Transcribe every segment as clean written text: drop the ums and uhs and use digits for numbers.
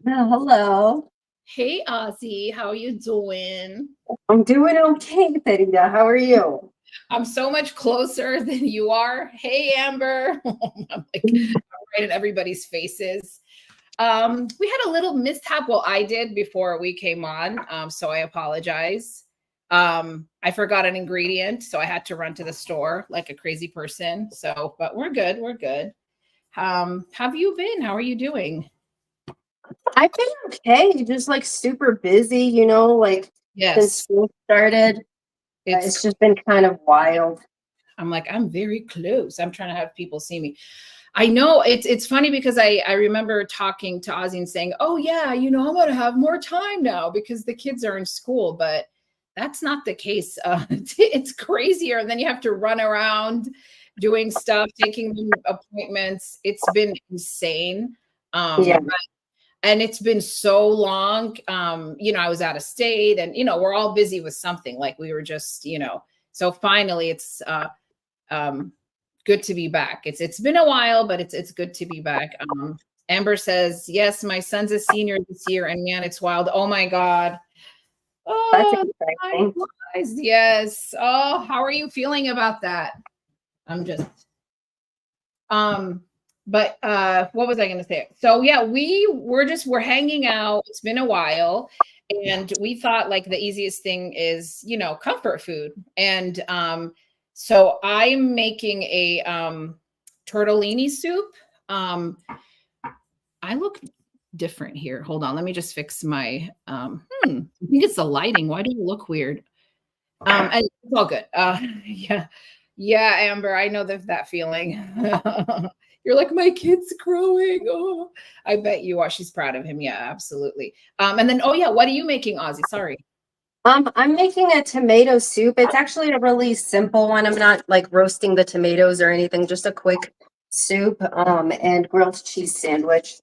Hello. Hey Ozzie, how you doing? I'm doing okay, Theresa. How are you? I'm so much closer than you are. Hey Amber. I'm right in everybody's faces. We had a little mishap. Well, I did before we came on, so I apologize. I forgot an ingredient, so I had to run to the store like a crazy person. So, but we're good. We're good. Have you been? How are you doing? I've been okay, just like super busy, like since Yes, school started. it's It's just been kind of wild. I'm like, I'm very close. I'm trying to have people see me. I know it's funny because I remember talking to Ozzy and saying, "Oh yeah, I'm going to have more time now because the kids are in school." But that's not the case. It's crazier, and then you have to run around doing stuff, taking them appointments. It's been insane. Yeah, And it's been so long. I was out of state, and we're all busy with something. Like we were just, so finally it's um, good to be back. It's been a while, but it's good to be back. Amber says, "Yes, my son's a senior this year, and man, it's wild. Oh my god, that's oh, time exciting. flies. Yes. Oh, how are you feeling about that?" I'm just um. But what was I going to say? So yeah, we're hanging out. It's been a while, and we thought like the easiest thing is comfort food, and so I'm making a tortellini soup. Um, I look different here. Hold on, let me just fix my. I think it's the lighting. Why do you look weird? And it's all good. Yeah, yeah, Amber, I know that feeling. You're like my kid's growing. Oh, I bet you are. She's proud of him. Yeah, absolutely. And then, oh yeah, what are you making, Ozzy? Sorry. I'm making a tomato soup. It's actually a really simple one. I'm not like roasting the tomatoes or anything, just a quick soup, and grilled cheese sandwich.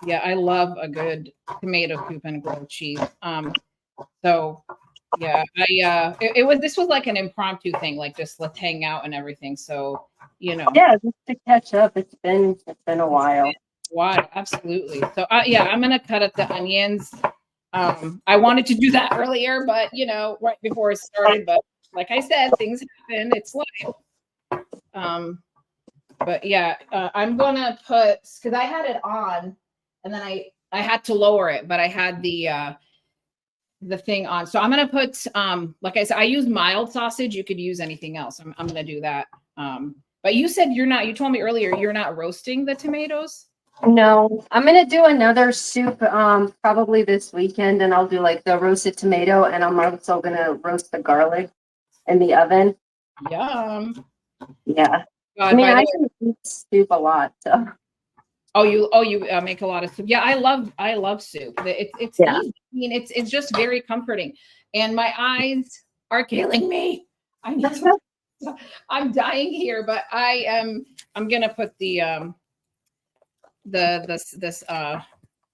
Yeah, I love a good tomato soup and grilled cheese. So yeah, it was this was like an impromptu thing, like just let's hang out and everything. So Yeah, just to catch up. It's been a while. why absolutely. So yeah, I'm gonna cut up the onions. I wanted to do that earlier, but right before it started. But like I said, things happen. It's life. Um, but yeah, I'm gonna put because I had it on, and then I had to lower it, but I had the thing on. So I'm gonna put like I said, I use mild sausage. You could use anything else. I'm gonna do that. But you said you're not. You told me earlier you're not roasting the tomatoes. No, I'm gonna do another soup probably this weekend, and I'll do like the roasted tomato, and I'm also gonna roast the garlic in the oven. Yum. Yeah. I God, mean, by the I way, can eat soup a lot, so oh you make a lot of soup. Yeah, I love soup. It's yeah. easy. I mean, it's just very comforting. And my eyes are killing me. I need to. I'm dying here, but I'm gonna put the this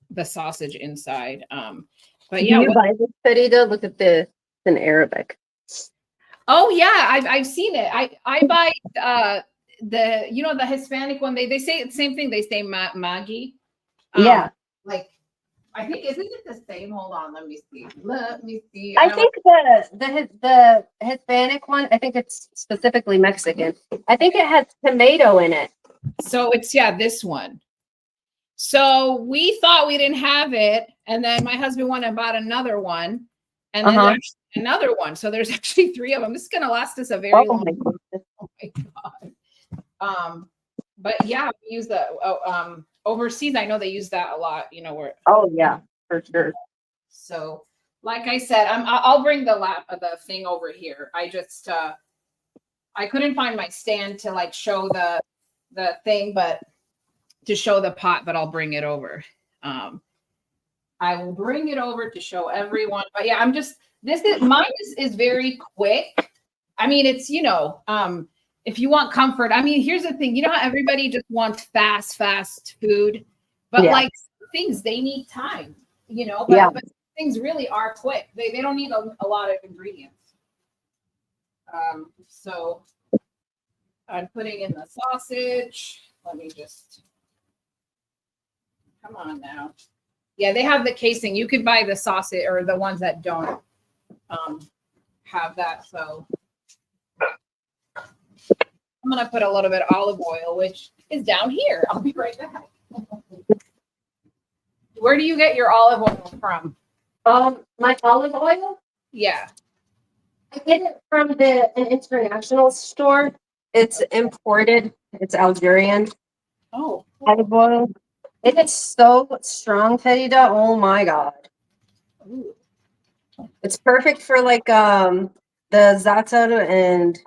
the sausage inside. But Do yeah, you what buy this, Farida? Look at this in Arabic. oh yeah, I've seen it. I buy the the Hispanic one. They say the same thing. They say Maggie. Yeah, Like I think isn't it the same? Hold on, let me see. Let me see. I I like think the Hispanic one. I think it's specifically Mexican. I think it has tomato in it. so it's yeah this one. So we thought we didn't have it, and then my husband went and bought another one, and Uh then huh. there's another one. So there's actually three of them. This is gonna last us a Oh very long. my goodness. Oh my god. But yeah, we use the overseas. I know they use that a lot. Where Oh yeah, for sure. so like I said, I'll bring the thing over here. I just I couldn't find my stand to like show the thing, but to show the pot, but I'll bring it over. Um, I will bring it over to show everyone. But yeah, I'm just this is mine is very quick. I mean, it's if you want comfort. I mean, here's the thing. You know how everybody just wants fast food, but Yeah, like things they need time. yeah. But things really are quick. They don't need a lot of ingredients. So I'm putting in the sausage. Let me just come on now. Yeah, they have the casing. You could buy the sausage or the ones that don't have that. So I'm gonna put a little bit of olive oil, which is down here. I'll be right back. Where do you get your olive oil from? My olive oil, Yeah. I get it from an international store. It's imported. It's Algerian Oh. olive oil. It is so strong, Fedida. Oh my God. Ooh. It's perfect for like the za'atar and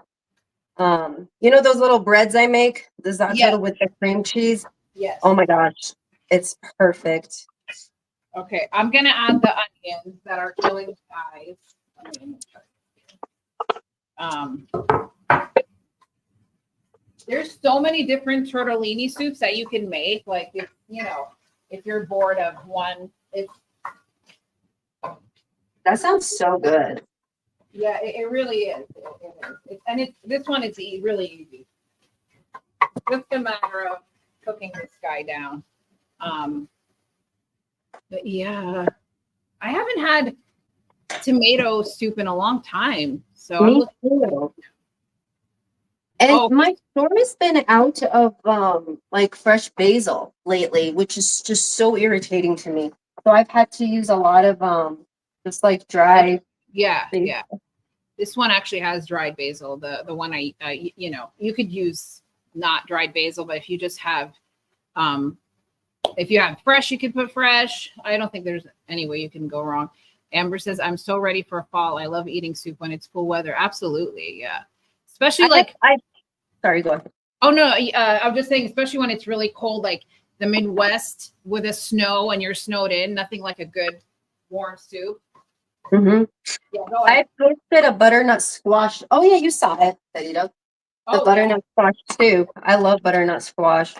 you know those little breads I make, the Yes. za'atar with the cream cheese. Yes. Oh my gosh, it's perfect. Okay, I'm gonna add the onions that are killing guys. There's so many different tortellini soups that you can make. Like if you know, if you're bored of one, it's That sounds so good. yeah, it really is. And this one is really easy. Just a matter of cooking this guy down. But yeah, I haven't had tomato soup in a long time. So I'm Me looking. too. And my store has been out of like fresh basil lately, which is just so irritating to me. So I've had to use a lot of just like dry Yeah, basil. yeah. This one actually has dried basil. The one I you know, you could use not dried basil, but if you just have if you have fresh, you could put fresh. I don't think there's any way you can go wrong. Amber says, I'm so ready for fall. I love eating soup when it's cool weather. Absolutely. Yeah. Especially Sorry, go ahead. Oh no, I'm just saying, especially when it's really cold, like the Midwest with the snow and you're snowed in, nothing like a good warm soup. Mm-hmm. Yeah, go ahead. I posted a butternut squash. Oh yeah, you saw it. There you go. The butternut squash too. I love butternut squash.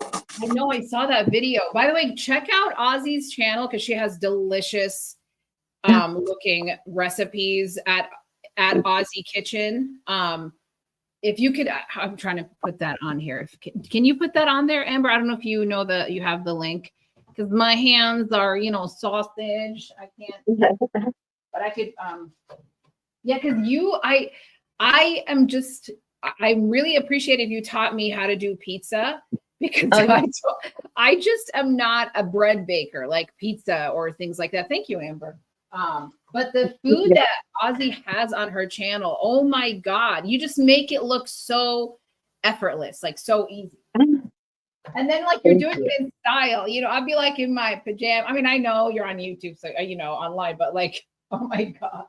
I know I saw that video. By the way, check out Ozzie's channel because she has delicious looking recipes at Ozzie Kitchen. If you could, I'm trying to put that on here. Can you put that on there, Amber? I don't know if you know you have the link because my hands are, you know, sausage. I can't, but I could, yeah, because I am just, I really appreciate if you taught me how to do pizza because I just am not a bread baker like pizza or things like that. Thank you, Amber. But the food that Ozzie has on her channel, oh my God, you just make it look so effortless, like so easy. And then like you're doing it in style, you know, I'd be like in my pajama. I mean, I know you're on YouTube, so, you know, online, but like, oh my God.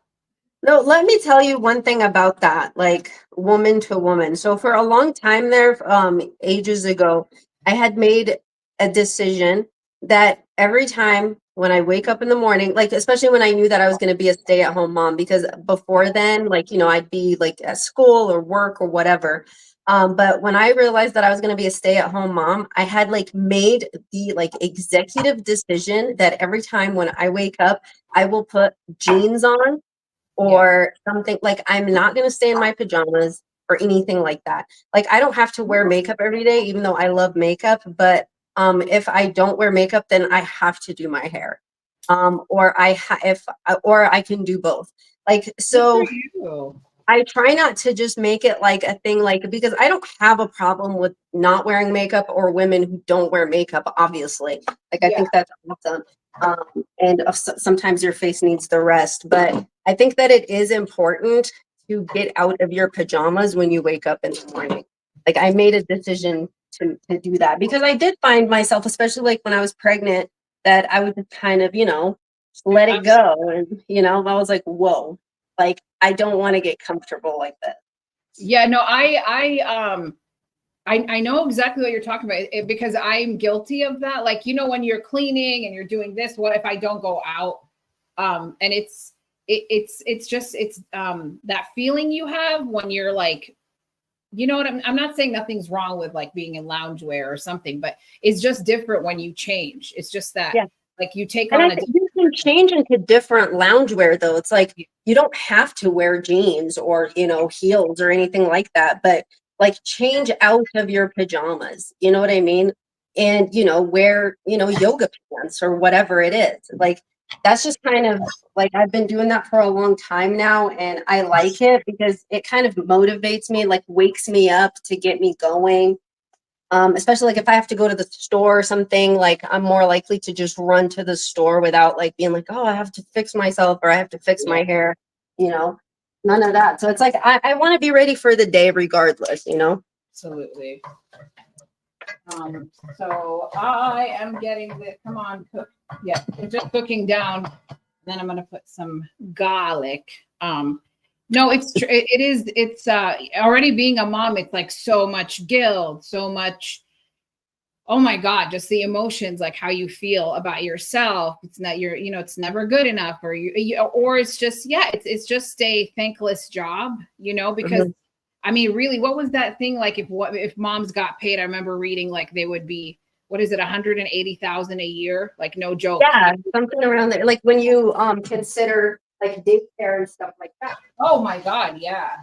No, let me tell you one thing about that, like woman to woman. So for a long time there, ages ago, I had made a decision that every time when I wake up in the morning, like especially when I knew that I was going to be a stay-at-home mom, because before then, like, you know, I'd be like at school or work or whatever. But when I realized that I was going to be a stay-at-home mom, I had like made the like executive decision that every time when I wake up, I will put jeans on or something. Like I'm not going to stay in my pajamas or anything like that. Like I don't have to wear makeup every day, even though I love makeup. But if I don't wear makeup, then I have to do my hair, or or I can do both. Like so. I try not to just make it like a thing, like, because I don't have a problem with not wearing makeup or women who don't wear makeup, obviously. Like, I think that's awesome. And sometimes your face needs the rest, but I think that it is important to get out of your pajamas when you wake up in the morning. Like, I made a decision to do that because I did find myself, especially like when I was pregnant, that I would just kind of, you know, just let it go. And, you know, I was like, whoa. Like, I don't want to get comfortable like that. Yeah, no, I know exactly what you're talking about because I'm guilty of that. Like, you know, when you're cleaning and you're doing this, what if I don't go out? And it's just that feeling you have when you're like, you know what, I'm not saying nothing's wrong with like being in loungewear or something, but it's just different when you change. It's just that like you take on you can change into different loungewear though. It's like you don't have to wear jeans or, you know, heels or anything like that, but like change out of your pajamas. You know what I mean? and, you know, wear, you know, yoga pants or whatever it is. Like, that's just kind of like, I've been doing that for a long time now, and I like it because it kind of motivates me, like wakes me up to get me going. Especially like if I have to go to the store or something, like I'm more likely to just run to the store without like being like, oh, I have to fix myself or I have to fix Yeah, my hair, you know, none of that. So it's like I want to be ready for the day regardless, you know? absolutely. So I am getting the, come on, cook. Yeah, we're just cooking down. Then I'm gonna put some garlic. No, it is, it's already being a mom, it's like so much guilt, so much, oh my God, just the emotions, like how you feel about yourself. It's not your, you know, it's never good enough, or you or it's just, yeah, it's just a thankless job, you know, because Mhm. I mean, really, what was that thing like? If moms got paid, I remember reading like they would be, what is it, 180,000 a year? Like no joke. Yeah, something around there. Like when you consider like daycare and stuff like that. Oh my God, yeah.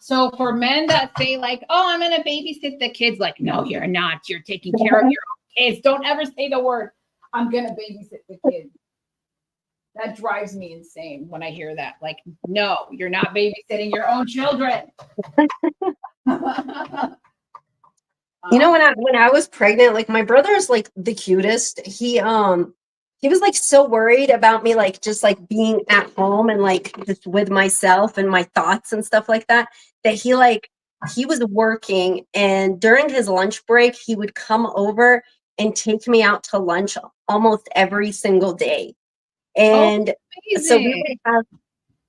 So for men that say like, "Oh, I'm gonna babysit the kids," like, no, you're not. You're taking care of your own kids. Don't ever say the word, "I'm gonna babysit the kids." That drives me insane when I hear that. Like, no, you're not babysitting your own children. You know, when I was pregnant, like my brother's like the cutest. He was like so worried about me like just like being at home and like just with myself and my thoughts and stuff like that, that he was working, and during his lunch break he would come over and take me out to lunch almost every single day. Oh, And so we amazing. would have,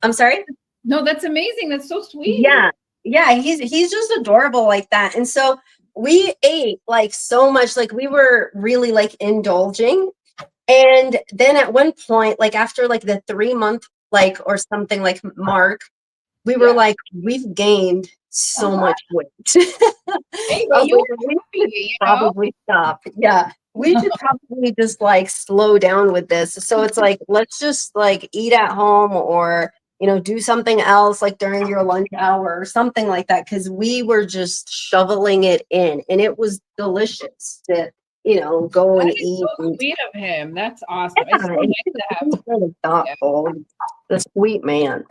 I'm sorry? No, that's amazing. That's so sweet. Yeah. Yeah, he's just adorable like that. And so we ate like so much, like we were really like indulging. And then at one point, like after like the 3 month like or something like mark, we were Yeah. like, we've gained so much weight. I Hey, but was you like, were we should happy, you know? probably stop. Yeah. We should probably just like slow down with this. So it's like, let's just like eat at home or, you know, do something else like during your lunch hour or something like that. Cause we were just shoveling it in, and it was delicious to, you know, go That and is so eat. And sweet of him. That's yeah, awesome. It's so and nice to have. he's really Yeah. thoughtful. The sweet man.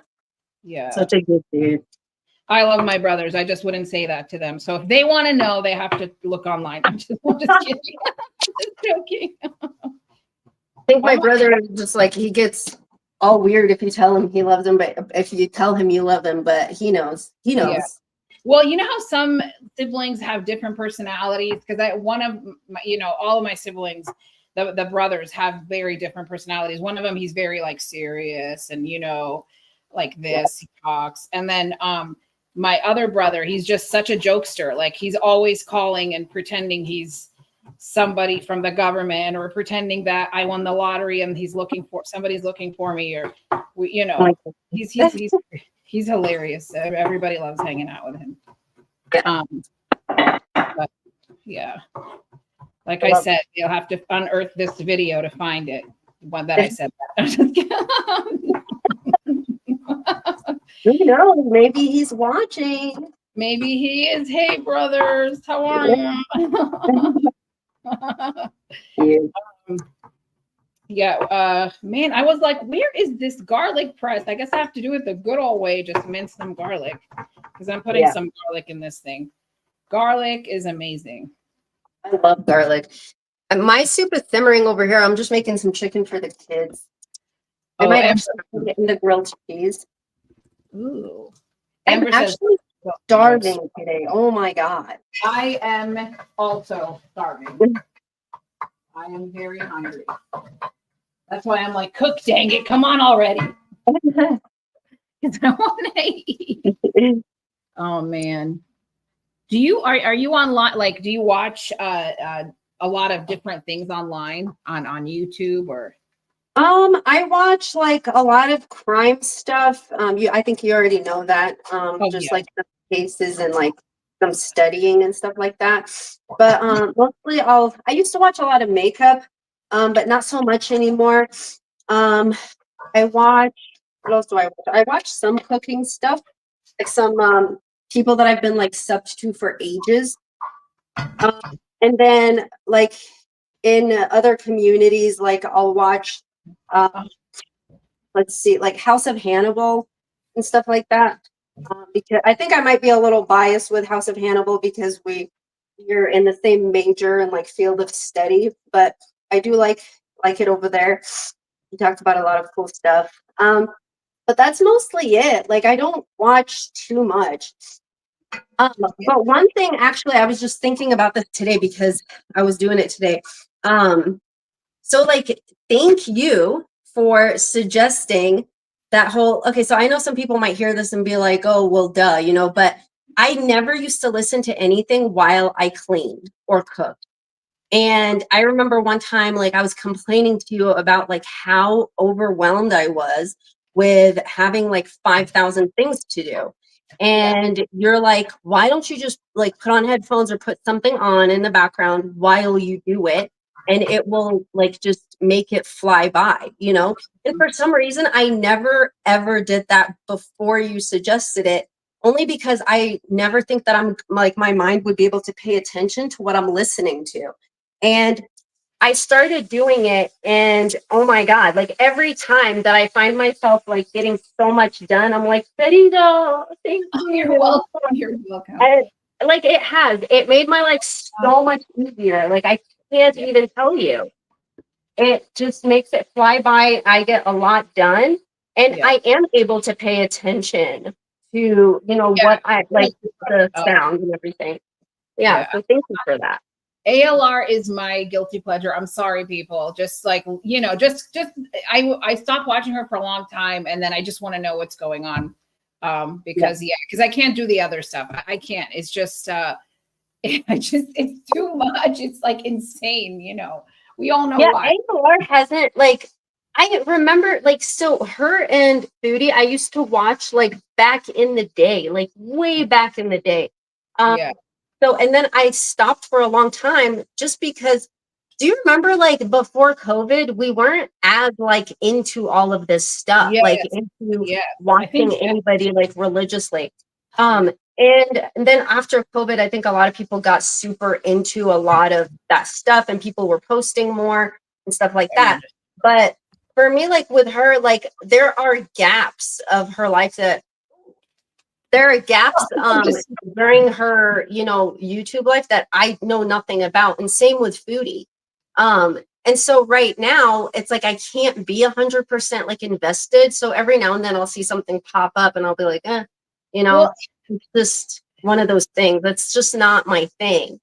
Yeah. Such a good dude. I love my brothers. I just wouldn't say that to them. So if they want to know, they have to look online. I'm just kidding. Just joking. I think Oh my my, brother is just like, he gets all weird if you tell him he loves him, but if you tell him you love him, but he knows. He yeah. knows. Well, you know how some siblings have different personalities? Because one of my, you know, all of my siblings, the brothers have very different personalities. One of them, he's very like serious and, you know, like Yeah. this, he talks. And then my other brother, he's just such a jokester. Like he's always calling and pretending he's somebody from the government, or pretending that I won the lottery and somebody's looking for me, or you know, Like, he's hilarious. Everybody loves hanging out with him. But yeah, like I said, you'll have to unearth this video to find it. One that I said that. who knows? Maybe he's watching. Maybe he is. Hey, brothers, how are you? Yeah. Yeah, man, I was like, where is this garlic press? I guess I have to do it the good old way, just mince some garlic, because I'm putting Yeah. some garlic in this thing. Garlic is amazing. I love garlic. And my soup is simmering over here. I'm just making some chicken for the kids. I Oh, might Amber. actually put it in the grilled cheese. Ooh. I'm Amber says, actually well, starving today. Oh my God. I am also starving. I am very hungry. That's why I'm like, cook, dang it, come on already. Because I want to eat. Oh man. Are you online? Like, do you watch a lot of different things online on YouTube or? I watch like a lot of crime stuff. I think you already know that. Oh Just yeah. like the cases and like some studying and stuff like that. But mostly I used to watch a lot of makeup, but not so much anymore. Um, I watch, what else do I watch? I watch some cooking stuff, like some people that I've been like subbed to for ages. And then like in other communities, like I'll watch, Oh, let's see, like House of Hannibal and stuff like that. Because I think I might be a little biased with House of Hannibal because we're in the same major and like field of study, but I do like it over there. We talked about a lot of cool stuff. But that's mostly it. Like I don't watch too much. But one thing, actually, I was just thinking about this today because I was doing it today. Um, so like, thank you for suggesting that whole. Okay, so I know some people might hear this and be like, "Oh, well, duh," but I never used to listen to anything while I cleaned or cooked. And I remember one time, like, I was complaining to you about like how overwhelmed I was with having like 5,000 things to do. yeah. And you're like, why don't you just like put on headphones or put something on in the background while you do it? And it will like just make it fly by. And for some reason, I never ever did that before you suggested it, only because I never think that I'm like my mind would be able to pay attention to what I'm listening to. And I started doing it, and oh my God, like every time that I find myself like getting so much done, I'm like, Sarita, thank Oh, you're you. welcome. You're welcome. And like it made my life so much easier. Like I can't Yeah, even tell you. It just makes it fly by. I get a lot done, and yeah, I am able to pay attention to, yeah. what I like, the Uh, sound and everything. Yeah, yeah. so thank you for that. ALR is my guilty pleasure. I'm sorry, people. Just like just I stopped watching her for a long time, and then I just want to know what's going on. Yeah. Because I can't do the other stuff. I can't. It's just it's too much. It's like insane. We all know Yeah, why. AOR hasn't like I remember like so her and Foodie I used to watch like back in the day, like way back in the day. Um Yeah. so and then I stopped for a long time just because do you remember like before COVID we weren't as like into all of this stuff, like Yes. into Yes. I think watching anybody like religiously. yeah. And then after COVID, I think a lot of people got super into a lot of that stuff and people were posting more and stuff like I that. imagine. But for me, like with her, like there are gaps of her life that there are gaps Just during her, YouTube life that I know nothing about. And same with Foodie. And so right now it's like I can't be 100% like invested. So every now and then I'll see something pop up and I'll be like, you well, know, it's just one of those things. That's just not my thing.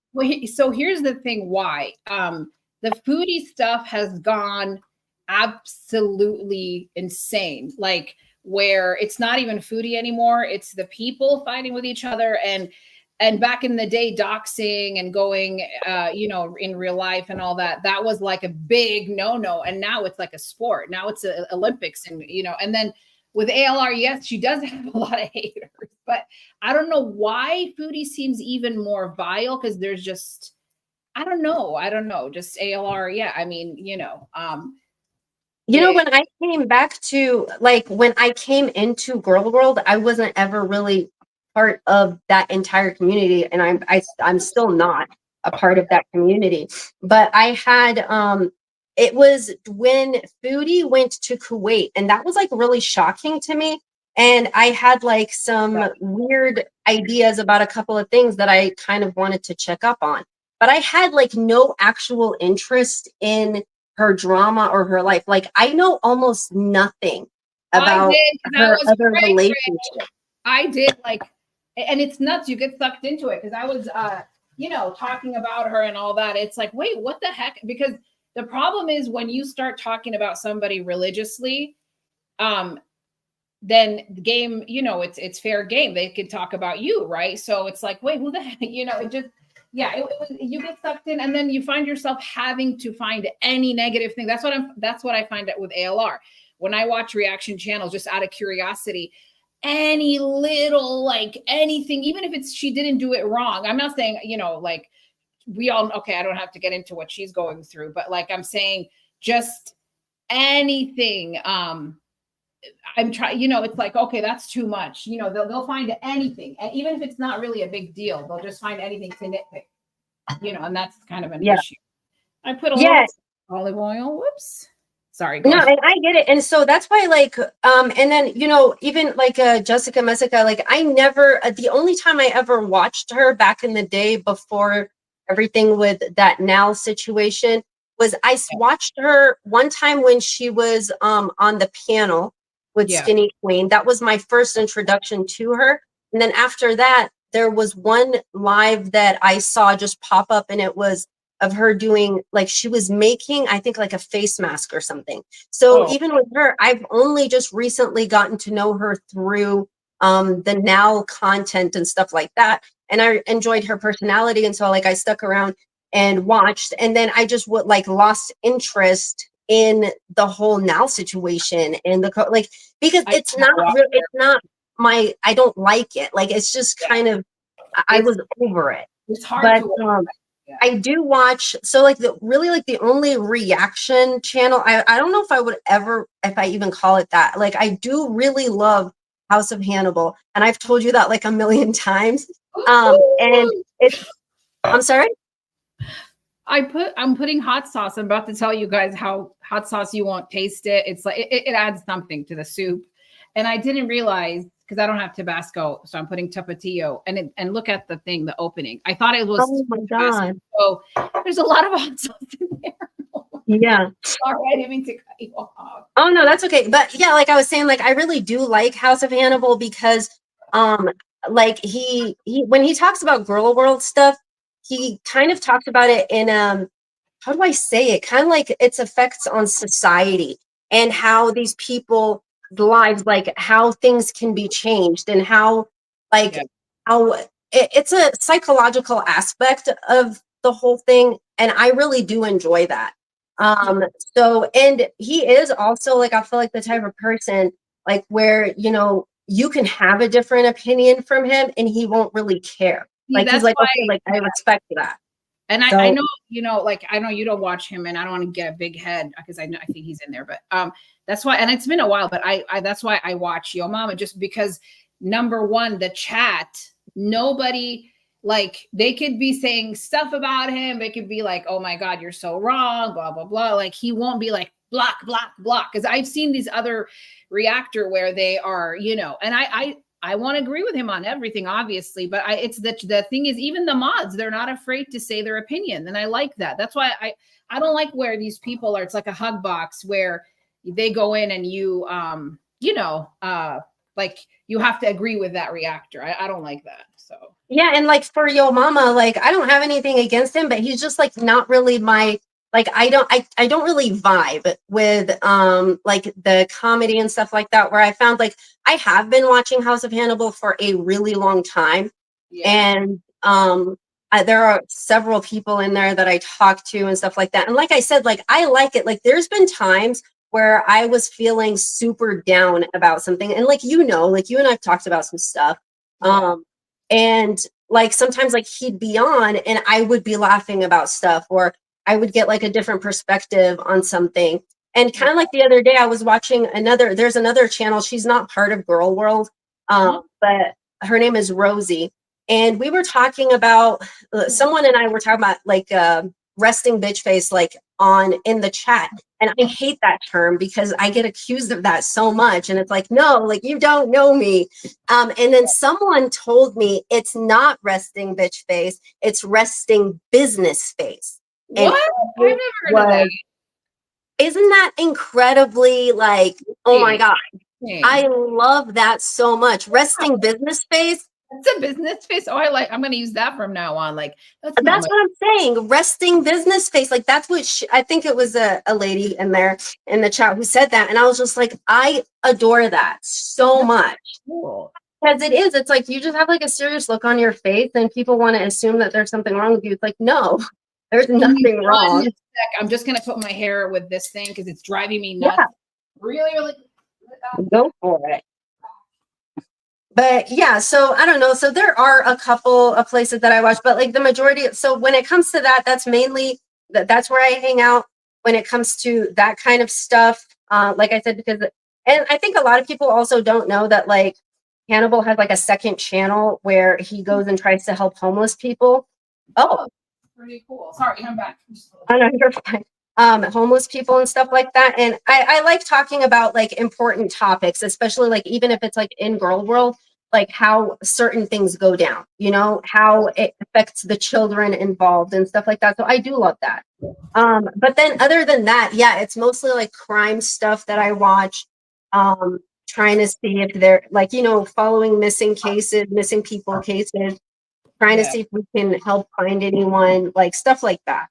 so here's the thing why. The foodie stuff has gone absolutely insane. Like where it's not even foodie anymore, it's the people fighting with each other and back in the day doxing and going in real life and all that was like a big no and now it's like a sport. Now it's a Olympics and then with ALR, yes, she does have a lot of haters, but I don't know why foodie seems even more vile because there's just I don't know. I don't know. Just ALR. Yeah. I mean, it, When I came back to like when I came into Girl World, I wasn't ever really part of that entire community, and I'm still not a part of that community. But I had it was when Foodie went to Kuwait, and that was like really shocking to me. And I had like some weird ideas about a couple of things that I kind of wanted to check up on. But I had like no actual interest in her drama or her life. Like I know almost nothing I about did because I her was other cray cray. relationships. I did and it's nuts. You get sucked into it because I was, talking about her and all that. It's like, wait, what the heck? Because the problem is when you start talking about somebody religiously, um, then the game, it's fair game. They could talk about you, right? So it's like, wait, who the heck? It just, yeah, you get sucked in, and then you find yourself having to find any negative thing. That's what I find out with ALR. When I watch reaction channels, just out of curiosity, any little like anything, even if it's she didn't do it wrong. I'm not saying, like we all okay, I don't have to get into what she's going through, but like I'm saying just anything. I'm trying, it's like, okay, that's too much. They'll find anything. And even if it's not really a big deal, they'll just find anything to nitpick. and that's kind of an Yeah. issue. I put a Yeah. little olive oil. Whoops. Sorry, go No, ahead. and I get it. And so that's why, like, and then, even like Jessica Messica, like, I never, the only time I ever watched her back in the day before everything with that Now situation was watched her one time when she was on the panel with Yeah. Skinny Queen. That was my first introduction to her. And then after that, there was one live that I saw just pop up, and it was of her doing, like, she was making, I think, like a face mask or something. So Oh, even with her, I've only just recently gotten to know her through the Now content and stuff like that. And I enjoyed her personality. And so, like, I stuck around and watched. And then I just would, like, lost interest in the whole Now situation and like, because I it's not real, it's not I don't like it. Like, it's just kind of, I it's was over it. it's hard But to watch. Yeah. I do watch, so like the only reaction channel, I don't know if I would ever, if I even call it that. Like, I do really love House of Hannibal, and I've told you that like a million times. And it's, I'm sorry? I'm putting hot sauce. I'm about to tell you guys how hot sauce, you won't taste it. It's like it adds something to the soup. And I didn't realize, because I don't have Tabasco, so I'm putting Tapatio. And look at the thing, the opening. I thought it was Oh my Tabasco. God. So there's a lot of hot sauce in there. Yeah. Sorry, I didn't mean to cut you off. Oh no, that's okay. But yeah, like I was saying, like, I really do like House of Hannibal because like he when he talks about girl world stuff, he kind of talks about it in how do I say it? Kind of like its effects on society and how these people lives, like how things can be changed, and how, like, Yeah. how it's a psychological aspect of the whole thing, and I really do enjoy that. So, and he is also, like, I feel like the type of person, like, where, you can have a different opinion from him and he won't really care. See, Like, he's that's like, why. okay, like, I respect that. And I So, know, like, I know you don't watch him, and I don't want to get a big head because I think he's in there, but that's why, and it's been a while, but I that's why I watch Yo Mama, just because, number one, the chat, nobody, like, they could be saying stuff about him. They could be like, oh my God, you're so wrong, blah, blah, blah. Like, he won't be like, block, block, block. Because I've seen these other reactor where they are, and I want to agree with him on everything, obviously, but it's the thing is, even the mods, they're not afraid to say their opinion, and I like that. That's why I don't like where these people are. It's like a hug box where they go in and you like, you have to agree with that reactor. I don't like that. So yeah, and like for Yo Mama, like, I don't have anything against him, but he's just like not really my, like, I don't really vibe with like the comedy and stuff like that, where I found, like, I have been watching House of Hannibal for a really long time. yeah, And there are several people in there that I talk to and stuff like that. And like I said, like, I like it. Like, there's been times where I was feeling super down about something, and, like, like, you and I've talked about some stuff. yeah. And, like, sometimes, like, he'd be on and I would be laughing about stuff, or I would get, like, a different perspective on something. And kind of like the other day, I was watching there's another channel. She's not part of Girl World, Uh-huh. but her name is Rosie. And we were talking about, someone and I were talking about, like, resting bitch face, like, in the chat. And I hate that term because I get accused of that so much. And it's like, no, like, you don't know me. And then someone told me it's not resting bitch face, it's resting business face. And What? I've it never heard of that. isn't that incredibly, like, oh my God, I Thing. love that so much. Resting business face. It's a business face. Oh, I'm going to use that from now on. Like, that's not That's my. what I'm saying. Resting business face. Like, that's what I think it was a lady in there in the chat who said that. And I was just like, I adore that so much. Cool. Because it's like, you just have, like, a serious look on your face and people want to assume that there's something wrong with you. It's like, no, there's nothing wrong. I'm just going to put my hair with this thing because it's driving me nuts. Yeah. Really, really. Go for it. But yeah, so I don't know. So there are a couple of places that I watch, but, like, the majority. So when it comes to that, that's mainly that's where I hang out when it comes to that kind of stuff. Like I said, and I think a lot of people also don't know that, like, Hannibal has, like, a second channel where he goes and tries to help homeless people. Oh, pretty cool. Sorry, I'm back. Oh, no, you're fine. Homeless people and stuff like that. And I like talking about like important topics, especially like even if it's like in girl world, like how certain things go down, you know, how it affects the children involved and stuff like that. So I do love that. But then other than that, yeah, it's mostly like crime stuff that I watch. Trying to see if they're like, you know, following missing cases, missing people cases, trying to Yeah. see if we can help find anyone, like stuff like that.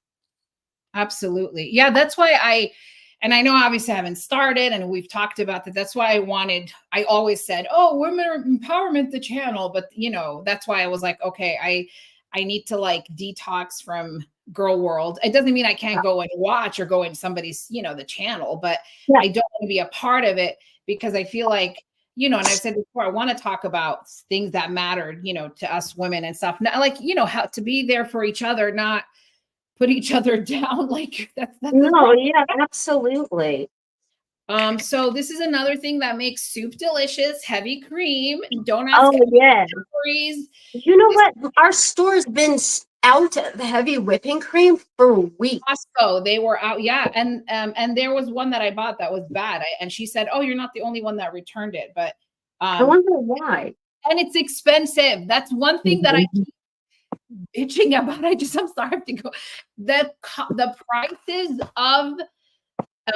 Absolutely. Yeah, that's why and I know obviously I haven't started and we've talked about that. That's why I always said, oh, women empowerment, the channel. But you know, that's why I was like, okay, I need to like detox from girl world. It doesn't mean I can't go and watch or go in somebody's, you know, the channel, but Yeah. I don't want to be a part of it because I feel like, you know, and I've said before, I want to talk about things that mattered, you know, to us women and stuff. Not like, you know, how to be there for each other, not put each other down. Like that's the No, thing. yeah, absolutely. So this is another thing that makes soup delicious, heavy cream. Don't ask Oh, yeah. calories. You know This what? Our store's been out of heavy whipping cream for weeks. Costco, they were out, yeah, and there was one that I bought that was bad, and she said, "Oh, you're not the only one that returned it," but I um, wonder why. and it's expensive. That's one thing that I Mhm. keep bitching about. I'm sorry, I have to go. The prices of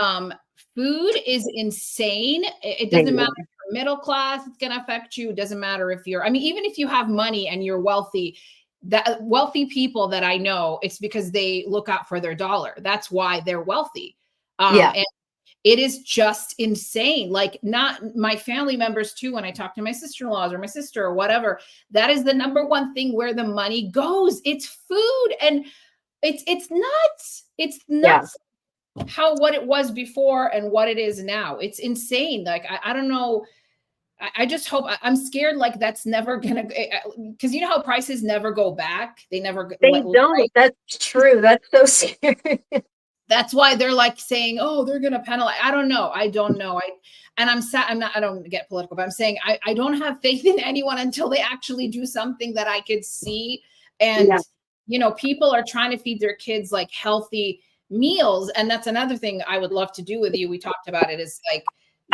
um food is insane. It doesn't matter if you're middle class, it's going to affect you. It doesn't matter if you're, I mean, even if you have money and you're wealthy, that wealthy people that I know, it's because they look out for their dollar. That's why they're wealthy. Yeah, And it is just insane. Like, not my family members too, when I talk to my sister-in-laws or my sister or whatever, that is the number one thing where the money goes. It's food. And it's nuts. It's yeah. nuts how what it was before and what it is now. It's insane. Like I don't know. I just hope I'm scared. Like that's never gonna, because you know how prices never go back. They never They don't. That's true. That's so scary. that's why they're like saying, oh, they're gonna penalize. I don't know. I don't know. And I'm sad. I'm not. I don't get political, but I'm saying I don't have faith in anyone until they actually do something that I could see. And Yeah. you know, people are trying to feed their kids like healthy meals, and that's another thing I would love to do with you. We talked about it. Is like,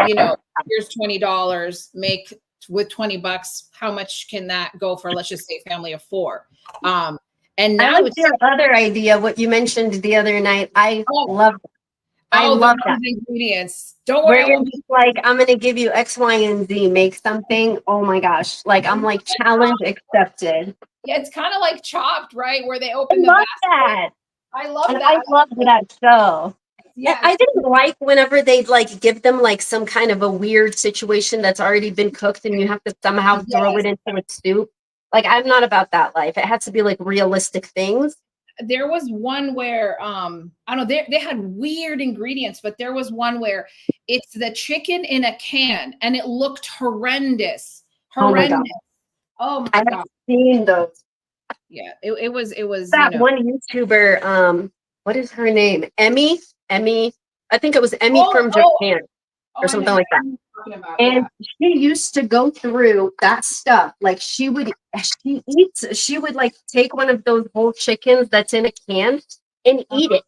you know, here's $20. Make with $20. How much can that go for? Let's just say a family of four. And I now like it's your other idea, what you mentioned the other night. I oh, love I oh, love those that. ingredients. Don't worry, Where I you're won't just like, I'm gonna give you X, Y, and Z, make something. Oh my gosh. Like I'm like challenge accepted. yeah, it's kind of like Chopped, right? Where they I open the love basket. that. I love And that. I love that show. And Yes. I didn't like whenever they'd like give them like some kind of a weird situation that's already been cooked and you have to somehow throw Yes. it into a soup. Like I'm not about that life. It has to be like realistic things. There was one where I don't know, they had weird ingredients, but there was one where it's the chicken in a can and it looked horrendous. Oh my God. Horrendous. Oh I my have God. seen those. Yeah. It was, you That know. one YouTuber, what is her name? Emmy. I think it was Emmy Oh, from oh, Japan oh, or I know something like that. what you're talking about. And Yeah. she used to go through that stuff. Like she would like take one of those whole chickens that's in a can and eat it.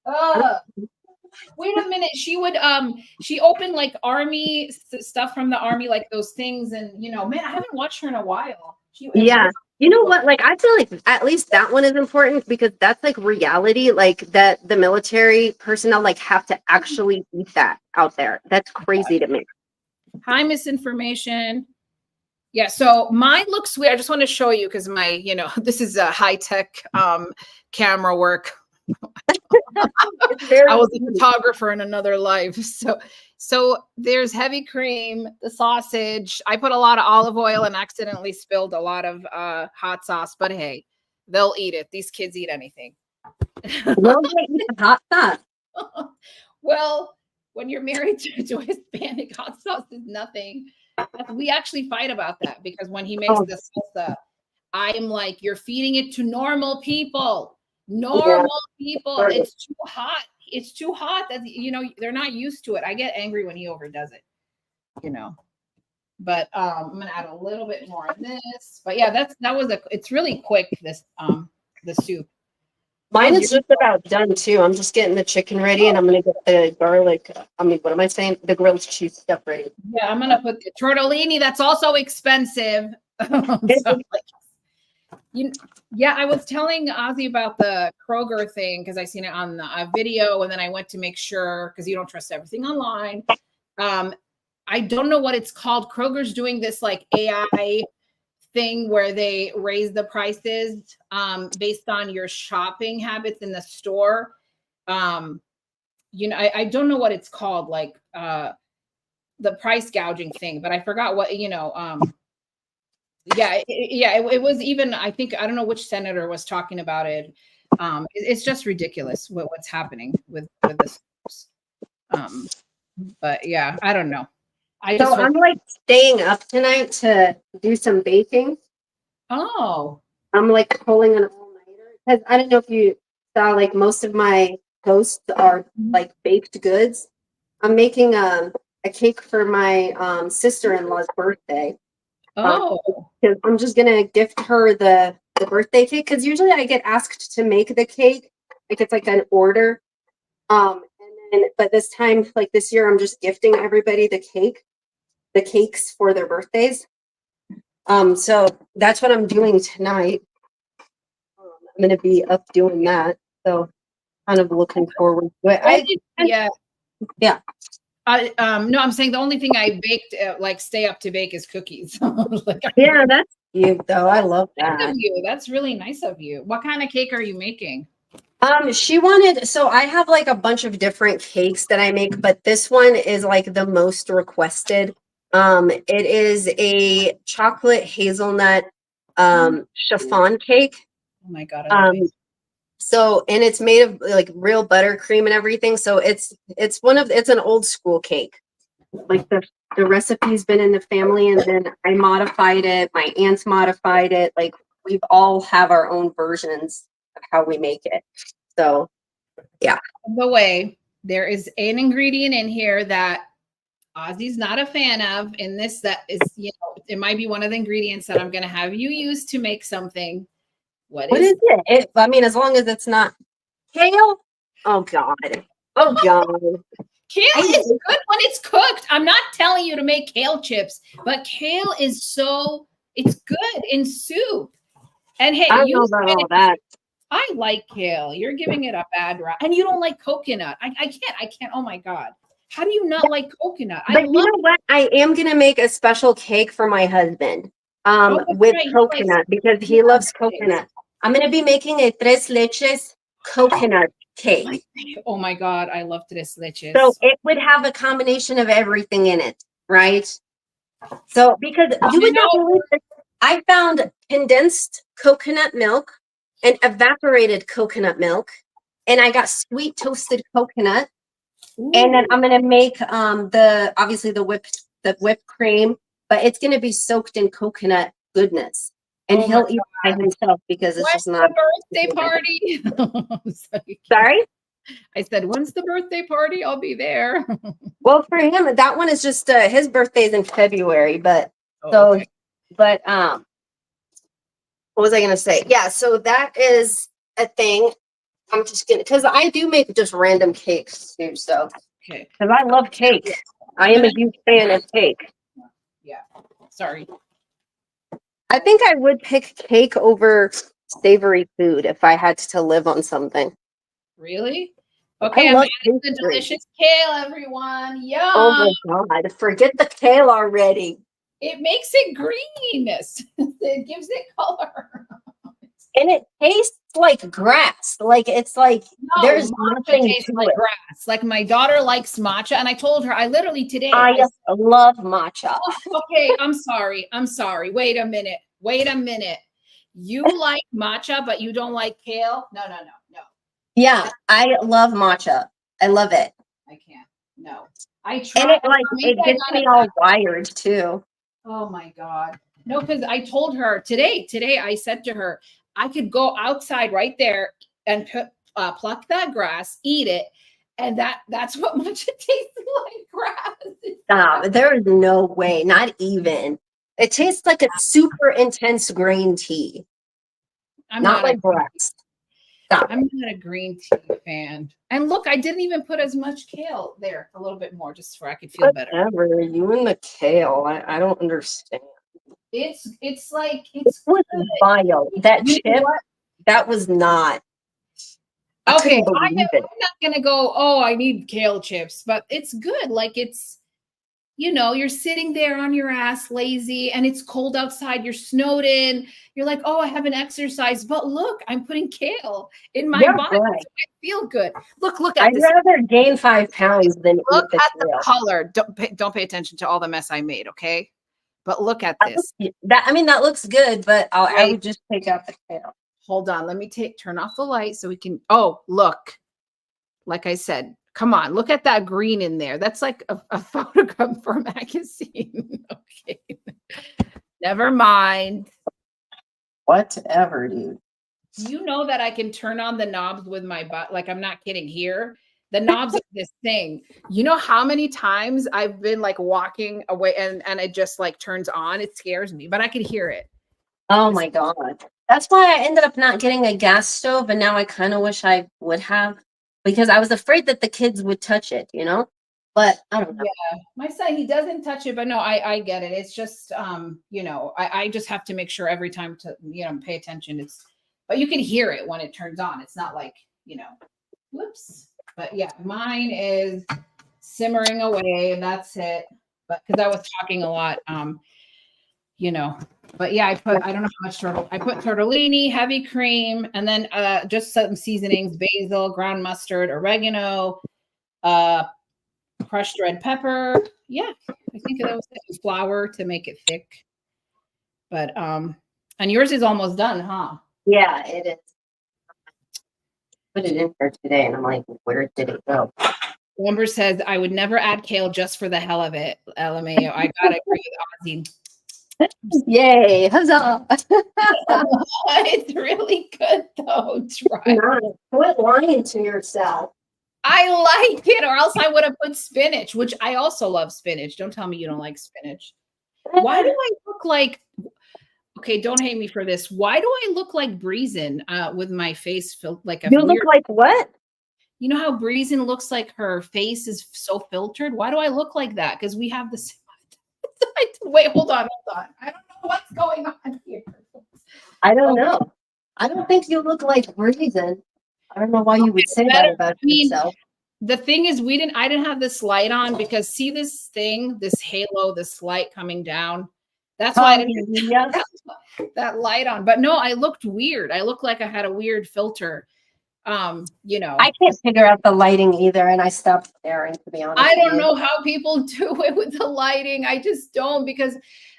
Uh, Wait a minute. She opened like army stuff from the army, like those things, and you know, man, I haven't watched her in a while. Yeah. You know what? Like, I feel like at least that one is important because that's like reality, like that the military personnel like have to actually eat that out there. That's crazy to me. High misinformation. Yeah, so mine looks weird. I just want to show you because my, you know, this is a high tech camera work. It's very I was a photographer in another life. So there's heavy cream, the sausage. I put a lot of olive oil and accidentally spilled a lot of hot sauce, but hey, they'll eat it. These kids eat anything. well, they eat the hot sauce. Well, when you're married to a Hispanic, hot sauce is nothing. We actually fight about that because when he makes Oh, the salsa, I am like, you're feeding it to normal people. yeah. Normal people. It's too hot. It's too hot that, you know, they're not used to it. I get angry when he overdoes it, you know. But I'm gonna add a little bit more of this. But yeah, it's really quick, this the soup. Mine How's is your just about done too. I'm just getting the chicken ready and I'm gonna get the garlic. I mean, what am I saying? The grilled cheese stuff ready. Yeah, I'm gonna put the tortellini. That's also expensive. So, like, you, yeah, I was telling Ozzy about the Kroger thing because I seen it on a video, and then I went to make sure because you don't trust everything online. I don't know what it's called. Kroger's doing this like AI thing where they raise the prices based on your shopping habits in the store. I don't know what it's called, like the price gouging thing, but I forgot what, it was even, I think, I don't know which senator was talking about it. It's just ridiculous what's happening with this. But yeah, I don't know. I So just I'm like staying up tonight to do some baking. oh, I'm like pulling an all-nighter because I don't know if you saw like most of my posts are like baked goods. I'm making a cake for my sister-in-law's birthday. oh, Because I'm just gonna gift her the birthday cake because usually I get asked to make the cake, like it's like an order. And then but this time, like this year, I'm just gifting everybody the cakes for their birthdays. So that's what I'm doing tonight. I'm gonna be up doing that. So kind of looking forward to it. yeah. Yeah. No, I'm saying the only thing I baked, like stay up to bake, is cookies. Like, Yeah, that's cute though. I love nice that. of you. That's really nice of you. What kind of cake are you making? She wanted, so I have like a bunch of different cakes that I make, but this one is like the most requested. It is a chocolate hazelnut chiffon cake. Oh my God, I love Um, it. so and it's made of like real buttercream and everything. So it's an old school cake. Like the recipe's been in the family and then I modified it. My aunts modified it. Like we've all have our own versions of how we make it. So yeah. By the way, there is an ingredient in here that Ozzy's not a fan of. In this, that is, it might be one of the ingredients that I'm going to have you use to make something. What is it? I mean, as long as it's not kale. Oh God. Oh God. Kale is good when it's cooked. I'm not telling you to make kale chips, but kale is it's good in soup. And hey, I don't know about all that. I like kale. You're giving it a bad rap. And you don't like coconut. I can't. Oh my God. How do you not like coconut? But you know what? I am gonna make a special cake for my husband with right. coconut because he loves coconut. I'm gonna be making a tres leches coconut cake. Oh my God, I love tres leches. So it would have a combination of everything in it, right? So because you would not believe this, I found condensed coconut milk and evaporated coconut milk, and I got sweet toasted coconut. Ooh. And then I'm gonna make obviously the whipped cream, but it's gonna be soaked in coconut goodness. And he'll eat by himself because it's just not the birthday party. Sorry? I said, when's the birthday party? I'll be there. Well, for him, that one is just his birthday's in February, but what was I gonna say? Yeah, so that is a thing. I'm just gonna because I do make just random cakes too, so okay. Because I love cake. I am a huge fan of cake. Yeah. Sorry. I think I would pick cake over savory food if I had to live on something. Really? Okay, I'm adding the delicious kale, everyone. Yum. Oh my God, forget the kale already. It makes it green. It gives it color. And it tastes like grass. Like it's like there's nothing to like it. Grass. Like my daughter likes matcha, and I told her I literally today. I love matcha. Okay, I'm sorry. Wait a minute. You like matcha, but you don't like kale? No. Yeah, I love matcha. I love it. I can't. No. I tried. And it gets me all wired too. Oh my God. No, because I told her today I said to her, I could go outside right there and pluck that grass, eat it, and that's what matcha tastes like, grass. Stop. There is no way. Not even. It tastes like a super intense green tea. Not like grass. Stop. I'm not a green tea fan. And look, I didn't even put as much kale there, a little bit more, just so I could feel better. Whatever, you and the kale. I don't understand. It's like it's It was good. vile. That You know chip, what? that was not. I Okay, couldn't believe it. I'm not gonna go, oh, I need kale chips, but it's good. Like it's, you're sitting there on your ass lazy and it's cold outside, you're snowed in, you're like, oh, I haven't exercised, but look, I'm putting kale in my Yeah, body, right. so I feel good. Look at I'd this. rather gain 5 pounds than eat Look the at the kale. color. Don't pay attention to all the mess I made, okay? But look at this. That looks good, but I Wait, would just take out the kale. hold on. Let me turn off the light so we can. Oh, look. Like I said, come on, look at that green in there. That's like a photograph for a magazine. Okay. Never mind. Whatever, dude. Do you know that I can turn on the knobs with my butt? Like, I'm not kidding here. The knobs of this thing. You know how many times I've been like walking away and it just like turns on? It scares me, but I can hear it. Oh my God. That's why I ended up not getting a gas stove, and now I kind of wish I would have, because I was afraid that the kids would touch it, But I don't know. Yeah, my son, he doesn't touch it, but no, I get it. It's just I just have to make sure every time to pay attention. But you can hear it when it turns on. It's not like, whoops. But yeah, mine is simmering away and that's it. But because I was talking a lot, but yeah, I don't know how much I put tortellini, heavy cream, and then just some seasonings, basil, ground mustard, oregano, crushed red pepper. Yeah, I think that was it. Flour to make it thick. But and yours is almost done, huh? Yeah, it is. Put it in here today, and I'm like, where did it go? Amber says, I would never add kale just for the hell of it. LMAO. I gotta agree with Ozzie. Yay, huzzah. It's really good though. Try. Quit lying to yourself. I like it, or else I would have put spinach, which I also love spinach. Don't tell me you don't like spinach. Why do I look like, okay, don't hate me for this. Why do I look like Breezen with my face like a You look like what? You know how Breezen looks like her face is so filtered? Why do I look like that? Because we have the same. Wait, hold on. I don't know what's going on here. I don't know. I don't think you look like Breezen. I don't know why you would say that about yourself. The thing is, I didn't have this light on because see this thing, this halo, this light coming down. That's why I didn't have that light on. But no, I looked weird. I looked like I had a weird filter. I can't figure out the lighting either, and I stopped staring, to be honest. I don't know how people do it with the lighting. I just don't, because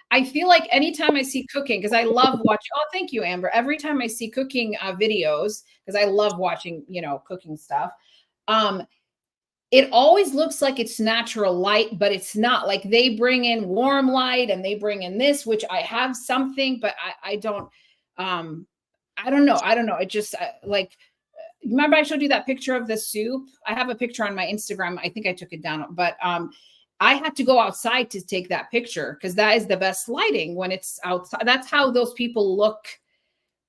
I feel like anytime I see cooking, because I love watching. Oh, thank you, Amber. Every time I see cooking videos, because I love watching, cooking stuff. It always looks like it's natural light, but it's not. Like they bring in warm light and they bring in this, which I have something, but I don't. I don't know. It just like. Remember I showed you that picture of the soup? I have a picture on my Instagram. I think I took it down, but I had to go outside to take that picture because that is the best lighting when it's outside. That's how those people look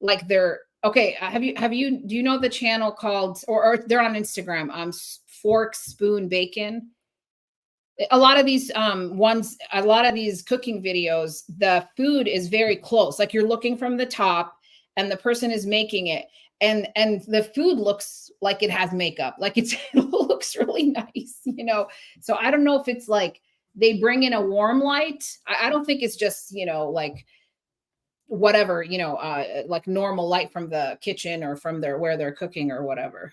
like they're okay. Do you know the channel called, or they're on Instagram, Fork Spoon Bacon? A lot of these a lot of these cooking videos, the food is very close. Like you're looking from the top and the person is making it. And the food looks like it has makeup, like it looks really nice, So I don't know if it's like they bring in a warm light. I don't think it's just, like whatever, like normal light from the kitchen or from where they're cooking or whatever.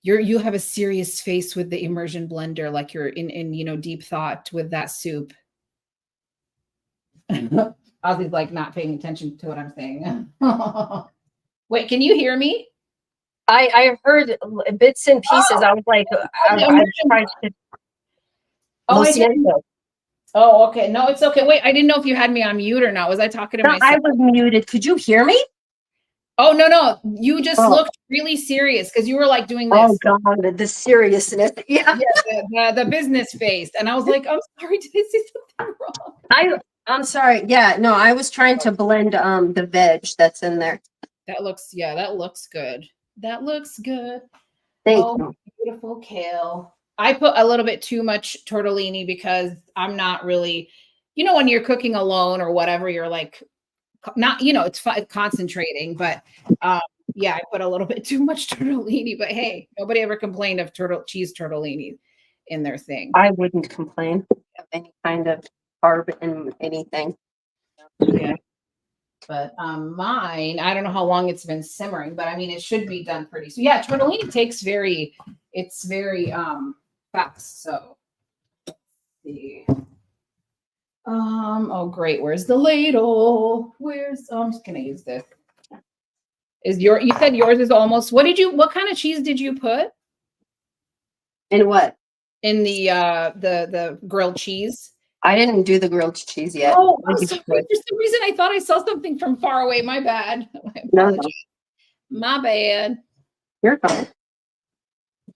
You have a serious face with the immersion blender, like you're in deep thought with that soup. Ozzie's like not paying attention to what I'm saying. Wait, can you hear me? I heard bits and pieces. I was like, I tried to. Oh, okay. No, it's okay. Wait, I didn't know if you had me on mute or not. Was I talking to myself? I was muted. Could you hear me? Oh, no. You just looked really serious because you were like doing this. Oh, God, the seriousness. Yeah. The business face. And I was like, I'm sorry, did I say something wrong? I'm sorry. Yeah, no, I was trying to blend the veg that's in there. That looks, yeah, that looks good. That looks good. Thank Oh, you. beautiful kale. I put a little bit too much tortellini because I'm not really, when you're cooking alone or whatever, you're like, not, it's concentrating, but yeah, I put a little bit too much tortellini, but hey, nobody ever complained of cheese tortellini in their thing. I wouldn't complain of any kind of carb in anything. Yeah. But mine, I don't know how long it's been simmering, but I mean, it should be done pretty soon. Yeah, tortellini takes it's very fast. So let's see. Oh great, where's the ladle? I'm just gonna use this. You said yours is almost, what kind of cheese did you put? In what? In the grilled cheese? I didn't do the grilled cheese yet. Oh, I'm sorry. For some reason I thought I saw something from far away. My bad. I apologize. No. My bad. You're fine.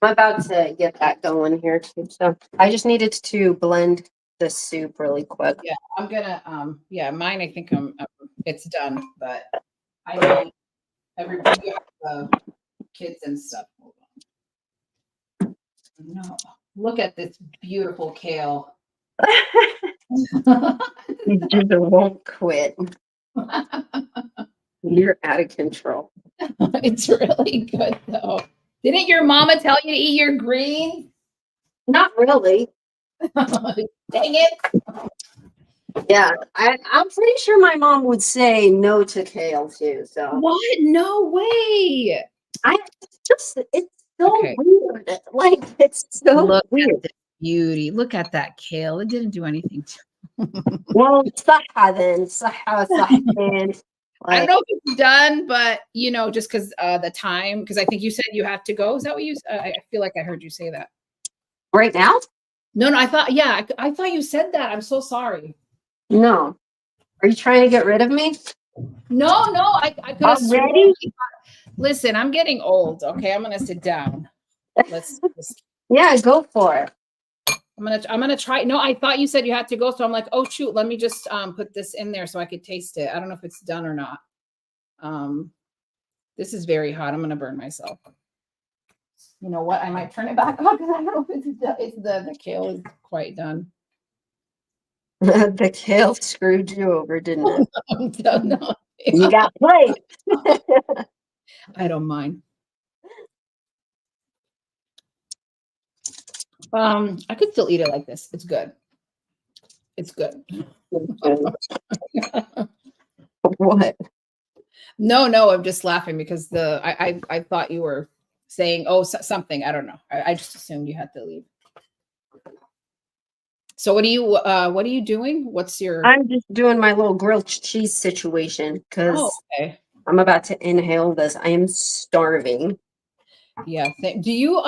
I'm about to get that going here too. So I just needed to blend the soup really quick. Yeah, I'm gonna mine, I think it's done, but I know everybody have kids and stuff. Hold on. No, look at this beautiful kale. You just won't quit. You're out of control. It's really good though. Didn't your mama tell you to eat your greens? Not really. Dang it. Yeah, I'm pretty sure my mom would say no to kale too. So what? No way. It's so weird. Like it's so weird. At the beauty. Look at that kale. It didn't do anything to Well, صحة then. صحة. I don't know if it's done, but just because the time, because I think you said you had to go. Is that what you said? I feel like I heard you say that. Right now? No, I thought, I thought you said that. I'm so sorry. No. Are you trying to get rid of me? No, I could have already. Listen, I'm getting old. Okay, I'm gonna sit down. Yeah, go for it. I'm gonna try. No, I thought you said you had to go, so I'm like, oh shoot, let me just put this in there so I could taste it. I don't know if it's done or not. This is very hot. I'm gonna burn myself. You know what? I might turn it back on because I don't know if it's done. The kale is quite done. The kale screwed you over, didn't it? No. You got played. I don't mind. I could still eat it like this. It's good. It's good. What? No, I'm just laughing because I thought you were saying something. I don't know. I just assumed you had to leave. So what are you doing? What's your? I'm just doing my little grilled cheese situation because I'm about to inhale this. I am starving. Yeah. Do you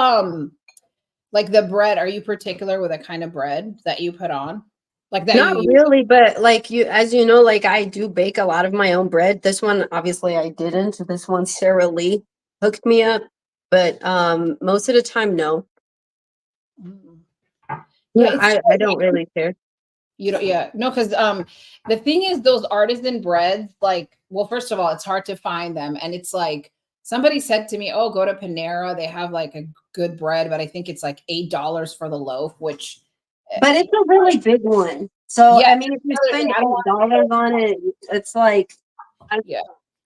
like the bread? Are you particular with a kind of bread that you put on? Like that? Not really, but like as you know, like I do bake a lot of my own bread. This one, obviously, I didn't. This one, Sarah Lee hooked me up, but most of the time, no. Yeah, I don't really care. You don't, no, because the thing is, those artisan breads, like, well, first of all, it's hard to find them, and it's like somebody said to me, "Oh, go to Panera; they have like a good bread, but I think it's like $8 for the loaf." Which, but it's a really big one. So I mean, if you spend $8 on it, it's like,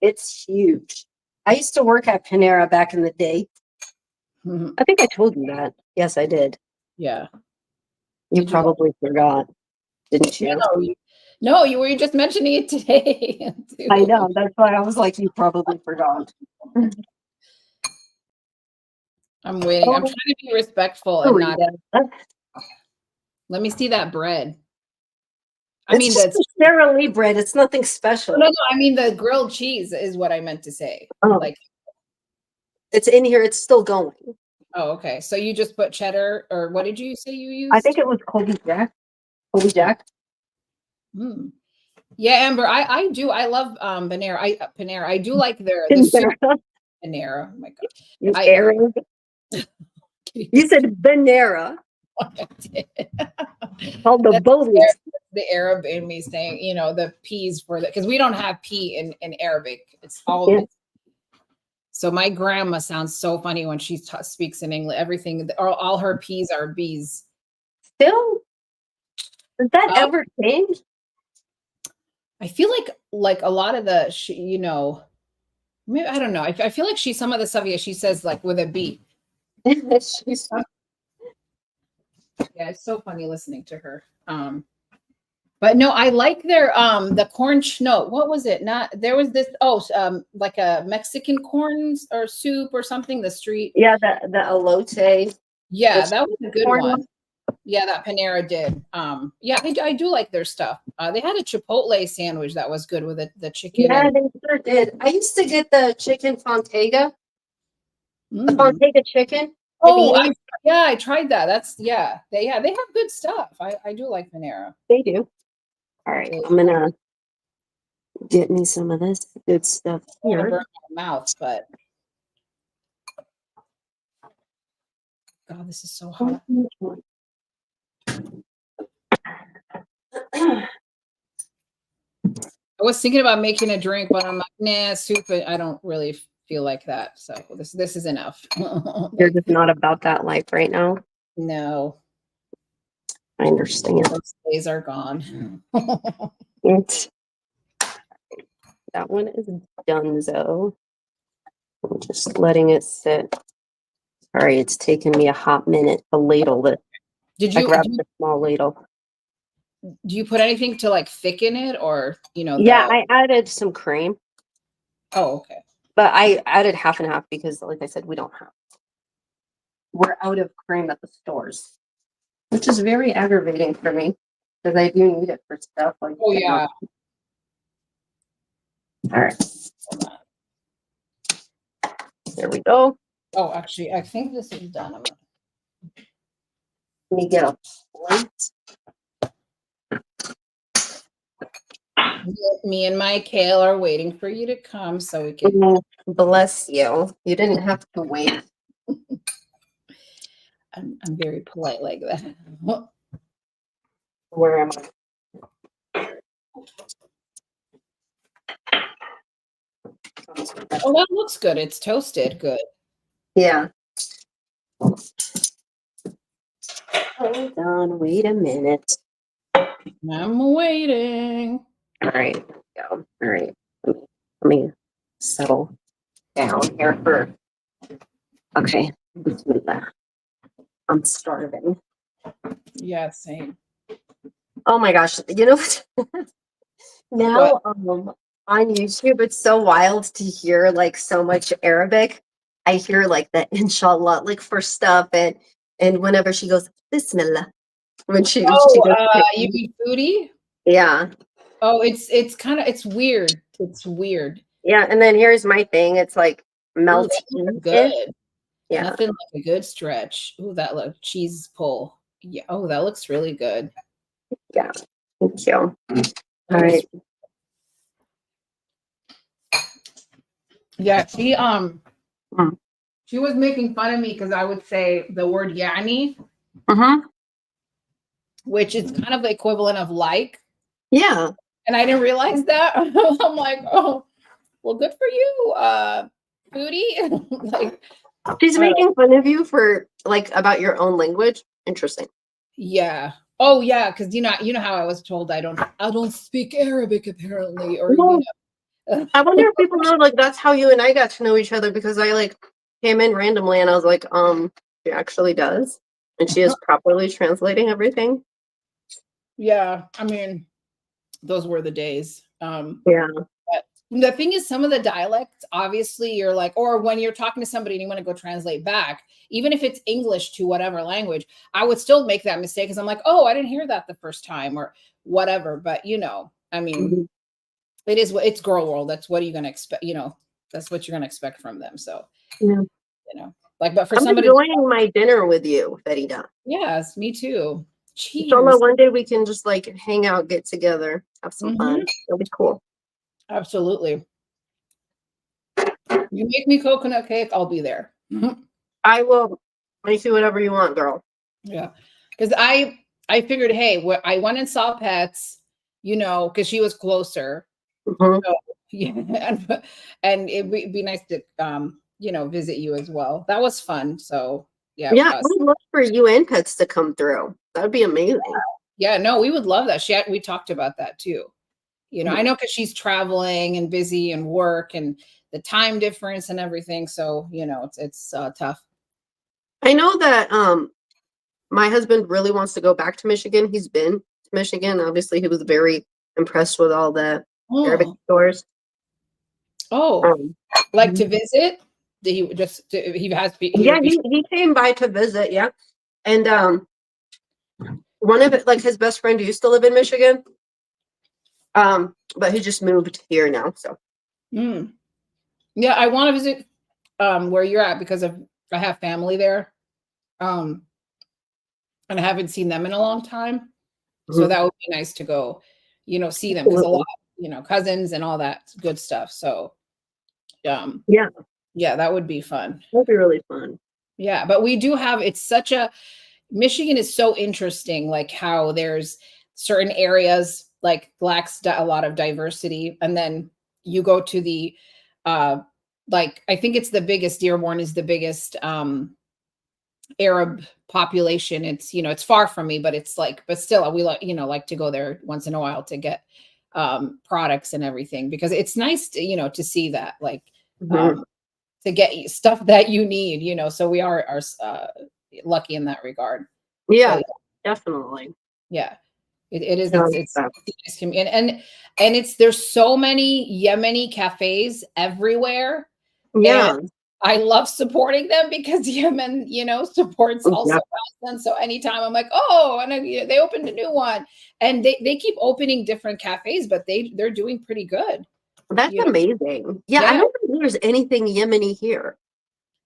it's huge. I used to work at Panera back in the day. I think I told you that. Yes, I did. Yeah. You probably forgot, didn't you? No, you were just mentioning it today. I know. That's why I was like, you probably forgot. I'm waiting. I'm trying to be respectful and not. Let me see that bread. I mean, that's Sarah Lee bread. It's nothing special. No. I mean, the grilled cheese is what I meant to say. Like, it's in here. It's still going. Oh, okay. So you just put cheddar, or what did you say you used? I think it was Colby Jack. Colby Jack. Yeah, Amber, I do. I love Panera. Panera. I do like their soup. Panera. Oh my God. You said Panera. Called the bolis. The Arab in me saying, the peas for that, because we don't have pea in Arabic. It's all So my grandma sounds so funny when she speaks in English. Everything, all her P's are B's. Still, does that ever change? I feel like a lot of the, you know, maybe, I don't know. I feel like some of the stuff, yeah, she says like with a B. She's Yeah, it's so funny listening to her. But no, I like their the corn. No, what was it? Not there was this. Like a Mexican corn or soup or something. The street. yeah, the elote. Yeah, that was a good corn one. Yeah, that Panera did. Yeah, I do like their stuff. They had a Chipotle sandwich that was good with the chicken. Yeah, And, they sure did. I used to get the chicken Fontega, the mm. Fontega chicken. Oh, I tried that. They have good stuff. I do like Panera. They do. All right, I'm gonna get me some of this good stuff Burn here. my mouth, but God, this is so hot. I was thinking about making a drink, but I'm like, nah, soup. I don't really feel like that. So this is enough. You're just not about that life right now. No, I understand. those days are gone. That one is donezo. I'm just letting it sit. Sorry, it's taken me a hot minute to ladle this. I grabbed a small ladle. Do you put anything to like thicken it, or you know? Yeah, I added some cream. Oh, okay. But I added half and half because, like I said, we're out of cream at the stores, which is very aggravating for me because I do need it for stuff like. Oh yeah. All right. There we go. Oh, actually, I think this is done. Let me get a plate. Me and my kale are waiting for you to come so we can. Bless you. You didn't have to wait. I'm very polite like that. Where am I? Oh, that looks good. It's toasted. Good. Yeah. Hold on. Wait a minute. I'm waiting. All right. Go. All right. Let me settle down here for. Okay. I'm starving. Yeah, same. Oh my gosh. You know what? Now on YouTube, it's so wild to hear like so much Arabic. I hear like the inshallah, like for stuff, and whenever she goes Bismillah, when she goes, you mean foodie? Yeah. Oh, it's kind of weird. It's weird. Yeah, and then here's my thing. It's like melty. Good. Yeah. Nothing like a good stretch. Ooh, that look cheese pull. Yeah. Oh, that looks really good. Yeah. Thank you. All right. Yeah, she was making fun of me because I would say the word yani, which is kind of the equivalent of like. Yeah. And I didn't realize that. I'm like, oh, well, good for you, foodie. Like, she's making fun of you for like about your own language. Interesting. Yeah. Oh yeah, because you know how I was told I don't speak Arabic apparently, or Well, you know. I wonder if people know like that's how you and I got to know each other because I like came in randomly and I was like, she actually does. And she is properly translating everything. Yeah, I mean, those were the days. Yeah. But the thing is, some of the dialects, obviously, you're like, or when you're talking to somebody and you want to go translate back, even if it's English to whatever language, I would still make that mistake because I'm like, oh, I didn't hear that the first time or whatever. But you know, I mean, it's girl world. That's what are you going to expect? You know, that's what you're going to expect from them. So, you know, like, but for somebody enjoying my dinner with you, Farida. Yes, me too. Cheers. So one day we can just like hang out, get together, have some fun. It'll be cool. Absolutely. You make me coconut cake, I'll be there. I will make you whatever you want, girl. Yeah, because I figured, hey, I went and saw Pets, you know, because she was closer. So, yeah, and it'd be nice to visit you as well. That was fun. So yeah, Yeah, I would love for you and Pets to come through. That would be amazing. yeah, no, we would love that. We talked about that too. I know because she's traveling and busy and work and the time difference and everything. So it's tough. I know that my husband really wants to go back to Michigan. He's been to Michigan. Obviously, he was very impressed with all the Arabic Oh, stores. like to visit? Did he just? He has. Yeah, he came by to visit. Yeah, and one of it, like his best friend used to live in Michigan, but he just moved here now. So yeah, I want to visit where you're at because I have family there, and I haven't seen them in a long time. So that would be nice to go, see them because a lot, cousins and all that good stuff. So, yeah, that would be fun. That'd be really fun. Yeah, but we do have. Michigan is so interesting, like how there's certain areas like lacks a lot of diversity, and then you go to the, like I think it's the biggest. Dearborn is the biggest Arab population. It's it's far from me, but it's like, but still we like to go there once in a while to get products and everything because it's nice to to see that like to get stuff that you need, so we are lucky in that regard. Yeah, so, definitely. Yeah, it is. It's nice to me. And there's so many Yemeni cafes everywhere. Yeah. And I love supporting them because Yemen, supports also Palestine. So anytime I'm like, oh, and they opened a new one, and they keep opening different cafes, but they're doing pretty good. That's amazing. Yeah, I don't think there's anything Yemeni here.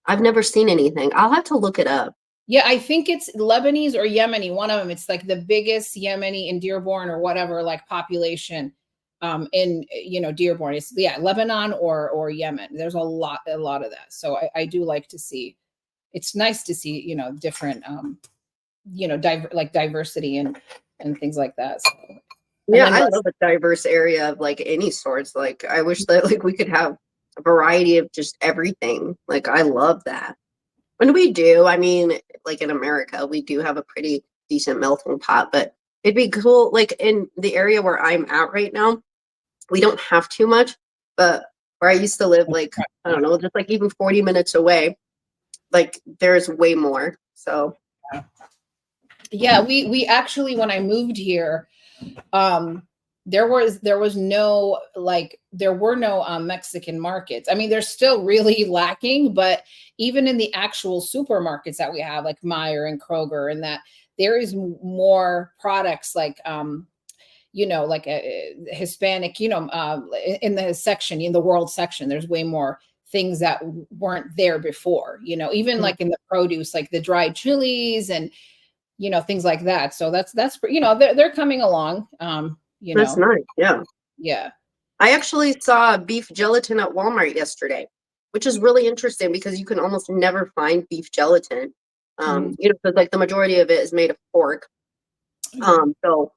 I've never seen anything. I'll have to look it up. Yeah, I think it's Lebanese or Yemeni, one of them. It's like the biggest Yemeni in Dearborn or whatever, like population in Dearborn. It's Lebanon or Yemen. There's a lot of that. So I do like to see. It's nice to see different like diversity and things like that. So, yeah, I love a diverse area of like any sorts. Like I wish that like we could have a variety of just everything. Like I love that. And we do. I mean, like in America, we do have a pretty decent melting pot, but it'd be cool. Like in the area where I'm at right now, we don't have too much, but where I used to live, like, I don't know, just like even 40 minutes away, like there's way more. So yeah, we actually, when I moved here, there were no Mexican markets. I mean, they're still really lacking, but even in the actual supermarkets that we have, like Meijer and Kroger, and that there is more products like like a Hispanic, in the section, in the world section, there's way more things that weren't there before, even like in the produce, like the dried chilies and things like that. So that's they're coming along. that's nice. Yeah. Yeah. I actually saw beef gelatin at Walmart yesterday, which is really interesting because you can almost never find beef gelatin. Because like the majority of it is made of pork. So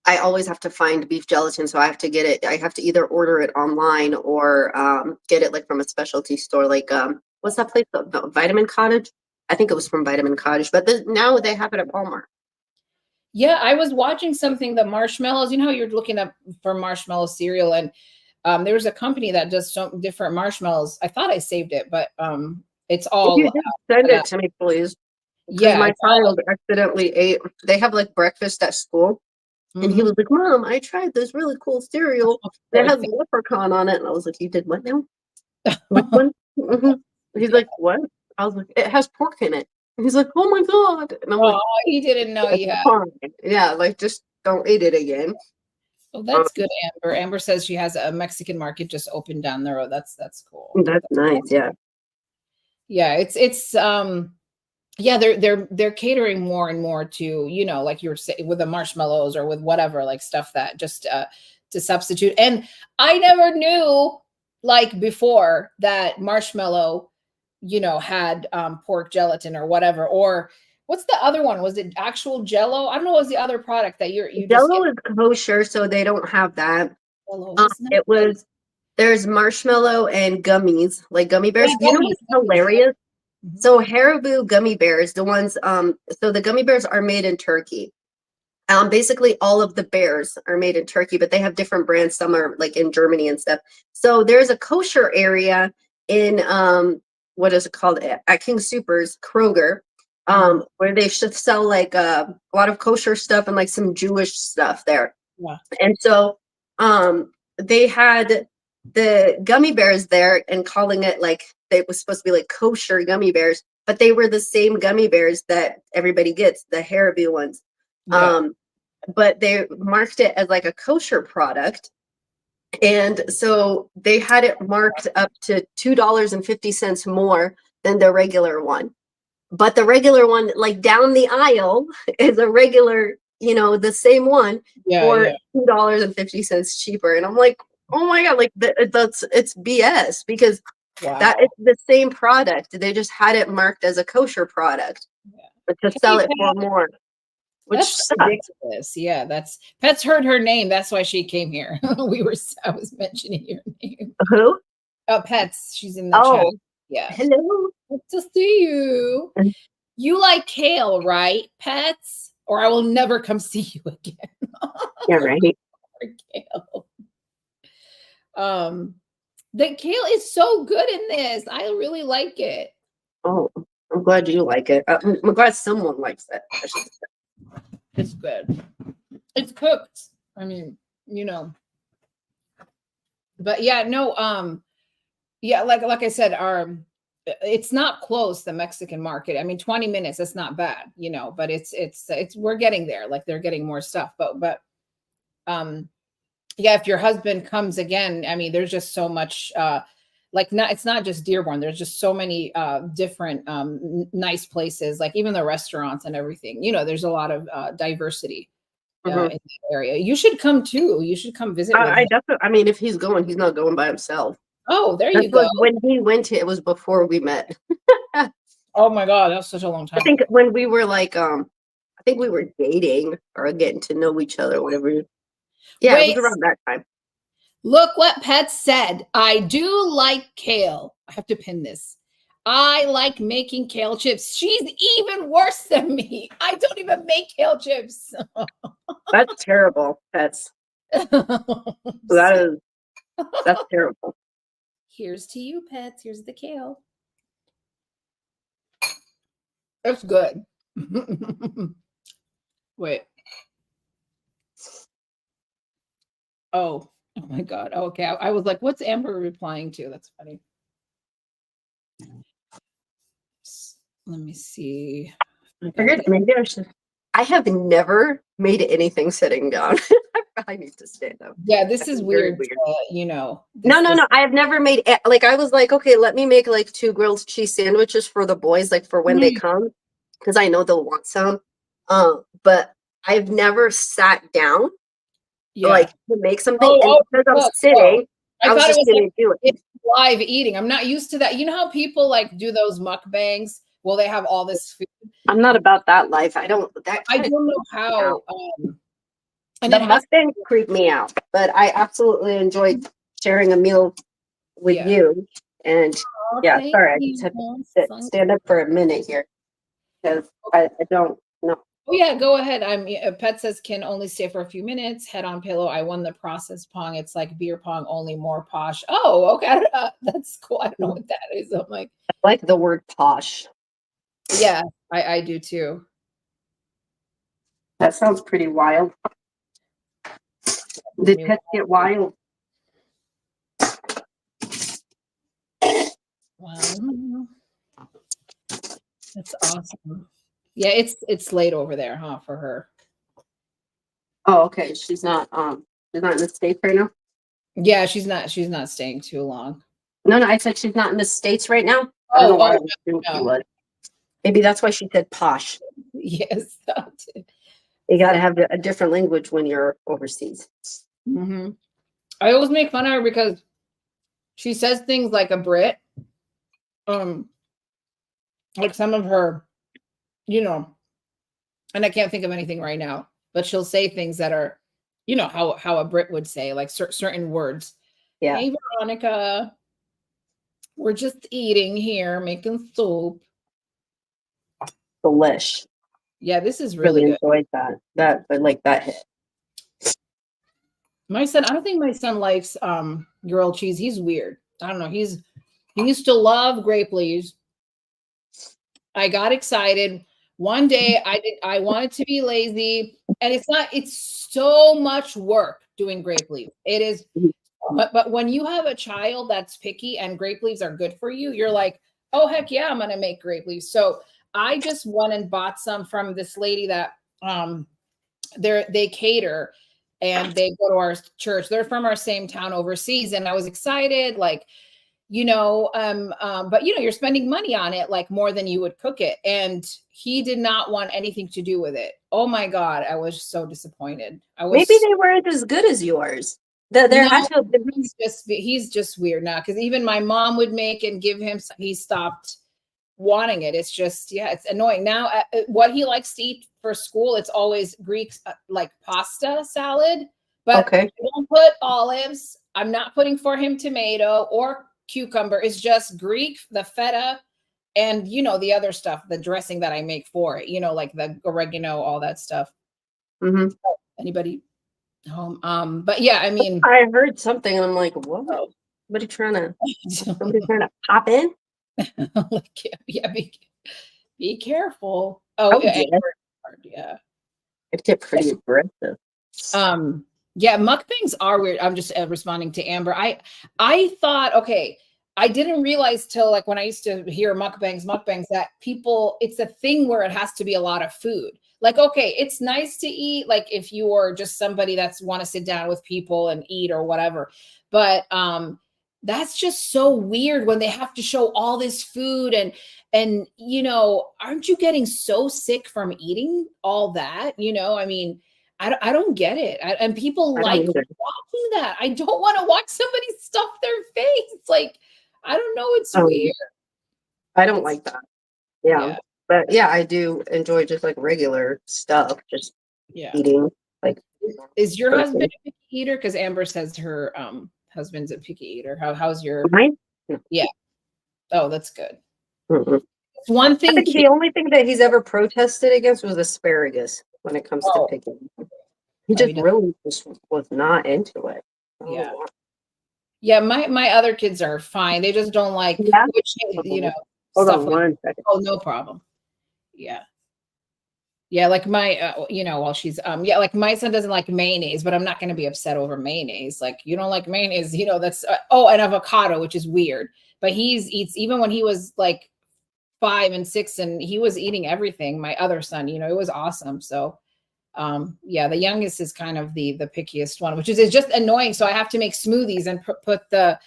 I always have to find beef gelatin. So I have to get it. I have to either order it online or get it like from a specialty store. Like what's that place? The Vitamin Cottage. I think it was from Vitamin Cottage, but now they have it at Walmart. Yeah, I was watching something, the marshmallows. You know how you're looking up for marshmallow cereal, and there was a company that does some different marshmallows. I thought I saved it, but it's all. If you just send it to me, please. Yeah, my child accidentally ate. They have like breakfast at school, and he was like, "Mom, I tried this really cool cereal. It has leprechaun on it." And I was like, "You did what now? Which one?" He's like, "What?" I was like, "It has pork in it." And he's like, "Oh my god!" And I'm like, he didn't know you had. Yeah, like just don't eat it again. Well, that's good, Amber. Amber says she has a Mexican market just opened down the road. That's cool. That's nice. Yeah. Yeah, it's yeah, they're catering more and more to, like you were saying with the marshmallows or with whatever, like stuff that just to substitute. And I never knew, like before, that marshmallow, had pork gelatin or whatever. Or what's the other one? Was it actual Jello? I don't know. What was the other product that you Jello is kosher, so they don't have that. It was There's marshmallow and gummies, like gummy bears. Yeah, You know gummies, what's gummies, yeah. hilarious? Mhm. So Haribo gummy bears, the ones, so the gummy bears are made in Turkey. Basically all of the bears are made in Turkey, but they have different brands. Some are like in Germany and stuff. So there's a kosher area in what is it called at King Supers, Kroger, Mhm. where they should sell like a lot of kosher stuff and like some Jewish stuff there. Yeah. And so they had the gummy bears there and calling it like they was supposed to be like kosher gummy bears, but they were the same gummy bears that everybody gets, the Haribo ones. Yeah. Um, but they marked it as like a kosher product. And so they had it marked up to $2.50 more than the regular one. But the regular one, like down the aisle, is a regular, the same one Yeah, for yeah. $2.50 cheaper. And I'm like, oh my God, like it's BS because that is Wow. the same product. They just had it marked as a kosher product, Yeah. but to sell Hey, it for Pat, more, which that's sucks. ridiculous. Yeah, that's Pet's heard her name. That's why she came here. I was mentioning your name. Who? Pets, she's in the chat. Oh, Yeah. hello. Good to see you. You like kale, right? Pets? Or I will never come see you again. Yeah, right. Kale. Um, the kale is so good in this. I really like it. Oh, I'm glad you like it. I'm glad someone likes it. It's good. It's cooked. I mean, you know. But yeah, no, yeah, like I said, it's not close, the Mexican market. I mean, 20 minutes, that's not bad, but it's we're getting there. Like they're getting more stuff. But um yeah, if your husband comes again, I mean, there's just so much like not it's not just Dearborn. There's just so many different nice places, like even the restaurants and everything. There's a lot of diversity Mhm. in the area. You should come too. You should come visit with I him. definitely. I mean, if he's going, he's not going by himself. Oh, there This you go. was when he went. It was before we met. I Oh my God, that was such a long time think ago. when we were like, I think we were dating or getting to know each other, whatever. Yeah, it Wait, was around that time. look what Pet said. I do like kale. I have to pin this. I like making kale chips. She's even worse than me. I don't even make kale chips. That's terrible. That is that's terrible. Here's to you, Pets. Here's the kale. It's good. Wait. Oh my God. Okay. I was like, what's Amber replying to? That's funny. Let me see. I figured maybe I should. I have never made anything sitting down. I need to stand up. Yeah, this That's is very weird. weird. No. I have never made it. Like I was like, okay, let me make like 2 grilled cheese sandwiches for the boys, like for when they come, because I know they'll want some. But I've never sat down like Yeah. to make something, and Oh, because I'm cook. Oh, sitting, I I was thought it just was like gonna do it. it's live eating. I'm not used to that. You know how people like do those mukbangs? Well, they have all this food. I'm not about that life. I don't. That I kind of don't know creeps me out. how. And The it has. mukbangs creep me out, but I absolutely enjoy sharing a meal with Yeah. you. And Oh, yeah, thank sorry, I just you. have to stand up for a minute here because I don't know. Oh yeah, go ahead. Pet says can only stay for a few minutes. Head on pillow. I won the process pong. It's like beer pong, only more posh. Oh, okay. That's cool. I don't know what that is. I'm like, I like the word posh. yeah, I do too. That sounds pretty wild. Did pets get wild? Wow. That's awesome. Yeah, it's late over there, huh, for her. Oh, okay. She's not in the States right now? Yeah, she's not staying too long. No, I said she's not in the States right now. I don't know why I assumed she no. was. Maybe that's why she said posh. Yes. You got to have a different language when you're overseas. Mm-hmm. I always make fun of her because she says things like a Brit. Like some of her, and I can't think of anything right now, but she'll say things that are, how a Brit would say, like certain words. Yeah. Hey, Veronica. We're just eating here, making soup. Delish. Yeah, this is really Really good. enjoyed that. But like that hit. My son, I don't think my son likes grilled cheese. He's weird. I don't know. He used to love grape leaves. I got excited. One day I wanted to be lazy, and it's so much work doing grape leaves. It is, but when you have a child that's picky and grape leaves are good for you, you're like, oh heck yeah, I'm gonna make grape leaves. So I just went and bought some from this lady that they cater and they go to our church. They're from our same town overseas, and I was excited, like, but you're spending money on it like more than you would cook it. And he did not want anything to do with it. Oh my God. I was so disappointed. Maybe they weren't as good as yours. There had No, to have been. he's just weird now. Cause even my mom would make and give him, he stopped wanting it. It's just, yeah, it's annoying. Now, what he likes to eat for school, it's always Greek, like pasta salad, but Okay. I don't put olives. I'm not putting for him tomato or cucumber. It's just Greek, the feta, and the other stuff, the dressing that I make for it, like the oregano, all that stuff. Mm-hmm. Anybody home? But yeah, I mean, I heard something and I'm like, what? Somebody trying to pop in? like, yeah, be careful. Oh, Oh yeah. yeah. It get pretty aggressive. Yeah, mukbangs are weird. I'm just responding to Amber. I thought, okay, I didn't realize till like when I used to hear mukbangs that people, it's a thing where it has to be a lot of food. Like, okay, it's nice to eat, like if you are just somebody that's want to sit down with people and eat or whatever. But that's just so weird when they have to show all this food and aren't you getting so sick from eating all that? I mean, I don't get it. And people like watching that. I don't want to watch somebody stuff their face. Like, I don't know. It's weird. I don't like that. Yeah. But yeah, I do enjoy just like regular stuff. Just eating. Like, is your husband a picky eater? Because Amber says her husband's a picky eater. How's your mine? Yeah. Oh, that's good. Mm-mm. One thing. I think the only thing that he's ever protested against was asparagus when it comes to picking. He just really just was not into it. Yeah. Yeah, my other kids are fine. They just don't like which, Hold stuff on like, one second. oh, no problem. Yeah. Yeah, like my while she's like my son doesn't like mayonnaise, but I'm not going to be upset over mayonnaise. Like, you don't like mayonnaise, that's and avocado, which is weird. But eats even when he was like 5 and 6 and he was eating everything. My other son, it was awesome. So yeah, the youngest is kind of the pickiest one, which is just annoying. So I have to make smoothies and put that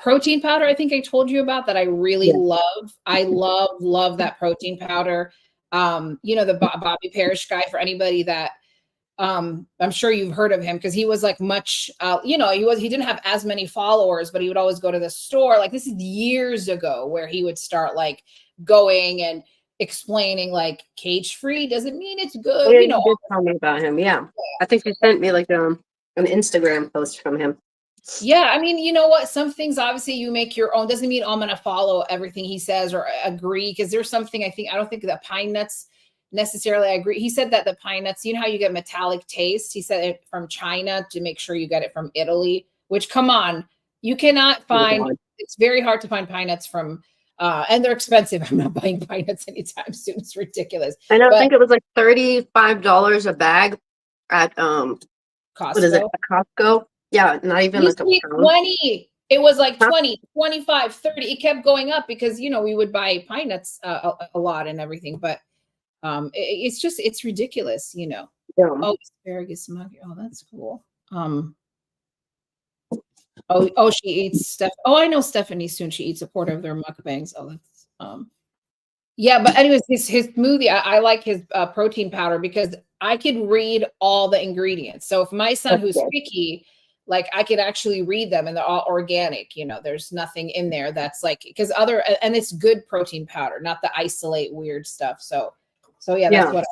protein powder I think I told you about that I really love. I love that protein powder. The Bobby Parrish guy, for anybody that I'm sure you've heard of him because he was like much he didn't have as many followers, but he would always go to the store. Like, this is years ago where he would start like going and explaining like cage free doesn't mean it's good. You did tell me about him. Yeah. I think you sent me like an Instagram post from him. Yeah, I mean, you know what? Some things obviously you make your own. Doesn't mean I'm going to follow everything he says or agree, because there's something I don't think that pine nuts necessarily I agree. He said that the pine nuts, how you get metallic taste? He said it from China to make sure you get it from Italy, which, come on, you cannot find. It's very hard to find pine nuts from and they're expensive. I'm not buying pine nuts anytime soon. It's ridiculous. I think it was like $35 a bag at Costco. What is it? Costco? Yeah, not even like a pound. 20. It was like 20, 25, 30. It kept going up because we would buy pine nuts a lot and everything. But it's ridiculous, Yeah. Oh, asparagus mug. Oh, that's cool. She eats stuff. Oh, I know Stephanie soon. She eats a quarter of their mukbangs. Oh, that's yeah. But anyways, his smoothie. I like his protein powder because I could read all the ingredients. So if my son, who's picky, like, I could actually read them and they're all organic. There's nothing in there that's like, because and it's good protein powder, not the isolate weird stuff. So yeah, that's what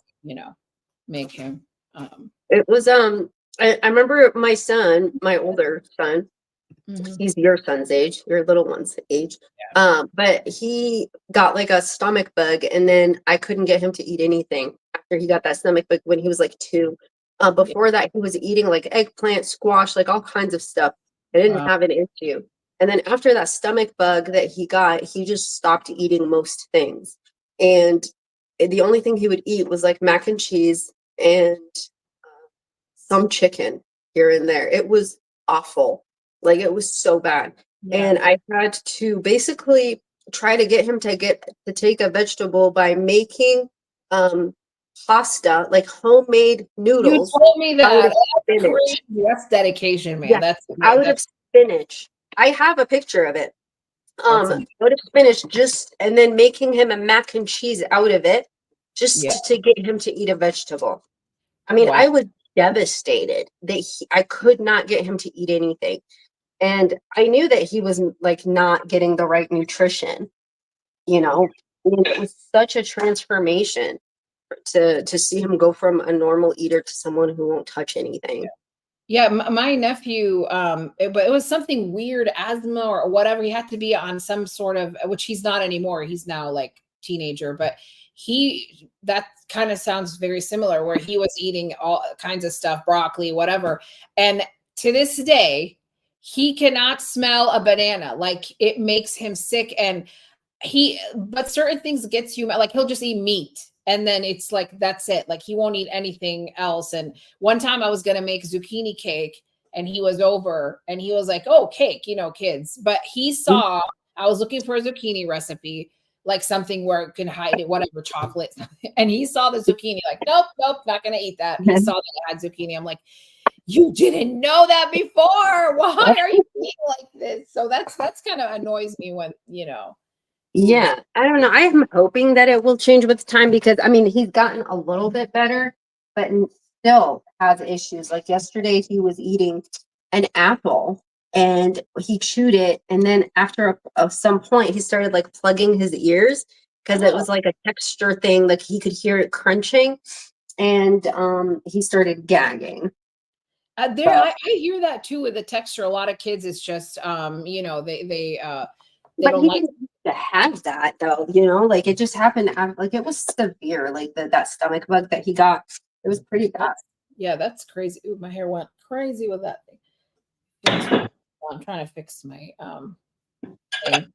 make him. It was I remember my older son, Mhm. He's your son's age, your little one's age. Yeah. But he got like a stomach bug, and then I couldn't get him to eat anything after he got that stomach bug when he was like 2. Yeah. Before that, he was eating like eggplant, squash, like all kinds of stuff. I didn't Wow. have an issue. And then after that stomach bug that he got, he just stopped eating most things. And the only thing he would eat was like mac and cheese and some chicken here and there. It was awful. Like it was so bad. Yeah. And I had to basically try to get him to take a vegetable by making um pasta, like homemade You noodles told me out that. of That's spinach. crazy. That's dedication, man. Yeah, That's out of that's spinach. I have a picture of it. that's amazing. Out of spinach, just and then making him a mac and cheese out of it, Yeah. just to get him to eat a vegetable. I mean, Wow. I was devastated that I could not get him to eat anything. And I knew that he was like not getting the right nutrition, you know. And it was such a transformation to see him go from a normal eater to someone who won't touch anything. Yeah, my nephew, but it was something weird, asthma or whatever. He had to be on some sort of, which he's not anymore. He's now like teenager, but that kind of sounds very similar, where he was eating all kinds of stuff, broccoli, whatever. And to this day, he cannot smell a banana. Like it makes him sick. And but certain things gets you, like he'll just eat meat, and then it's like that's it, like he won't eat anything else. And one time I was going to make zucchini cake, and he was over and he was like, oh, cake, kids. But he saw I was looking for a zucchini recipe, like something where it can hide it, whatever, chocolate. And he saw the zucchini, like, nope, not going to eat that. He saw that it had zucchini. I'm like, you didn't know that before, why are you eating like this? So that's kind of annoys me when food like. Yeah, I don't know. I am hoping that it will change with time because I mean he's gotten a little bit better, but still has issues. Like yesterday, he was eating an apple and he chewed it, and then after some point, he started like plugging his ears because it Oh, was like a texture thing. Like he could hear it crunching, and he started gagging. I hear that too with the texture. A lot of kids, it's just they But don't he like. didn't used to have that though, you know, like it just happened like it was severe, like that stomach bug that he got. It was pretty bad. That's crazy. Ooh, my hair went crazy with that thing. I'm trying to fix my thing.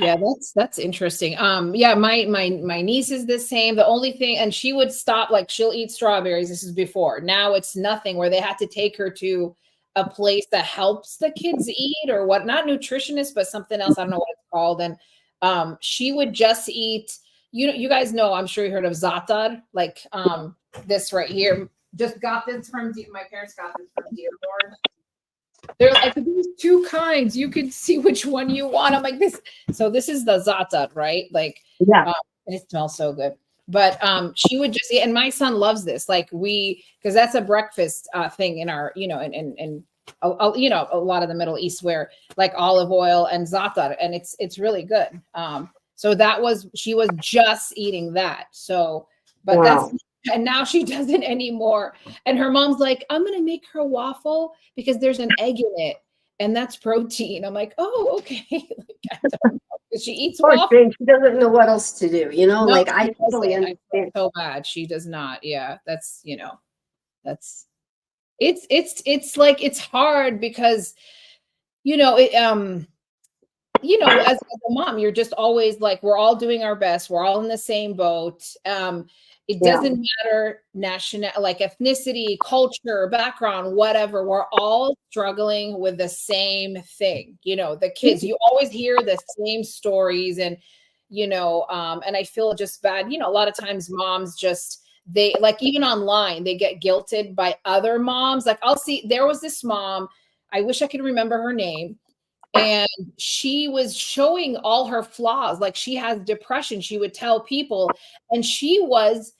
Yeah, that's interesting. Yeah, my niece is the same. The only thing, and she would stop, like she'll eat strawberries. This is before. Now it's nothing, where they had to take her to a place that helps the kids eat or what, not nutritionist, but something else. I don't know what it's called. And she would just eat, you guys know, I'm sure you heard of za'atar, like this right here. Just got this from my parents got this from Dearborn. They're like, there's two kinds. You can see which one you want. I'm like, this. So this is the za'atar, right? Like, Yeah. and it smells so good. But she would just eat, and my son loves this. Like because that's a breakfast thing in our, in a lot of the Middle East, where like olive oil and za'atar, and it's really good. So she was just eating that. So, but Wow. and now she doesn't anymore. And her mom's like, I'm gonna make her waffle because there's an egg in it, and that's protein. I'm like, oh, okay. Like, I don't know. She eats Poor waffle. thing. She doesn't know what else to do, you know? No, Like I she totally doesn't. I feel understand. so bad. She does not. Yeah, that's it's like it's hard because it as a mom, you're just always like, we're all doing our best. We're all in the same boat. It Yeah. doesn't matter national, like ethnicity, culture, background, whatever. We're all struggling with the same thing. The kids, you always hear the same stories, and and I feel just bad. A lot of times moms just, they like, even online, they get guilted by other moms. Like I'll see, there was this mom, I wish I could remember her name, and she was showing all her flaws, like she has depression, she would tell people, and she was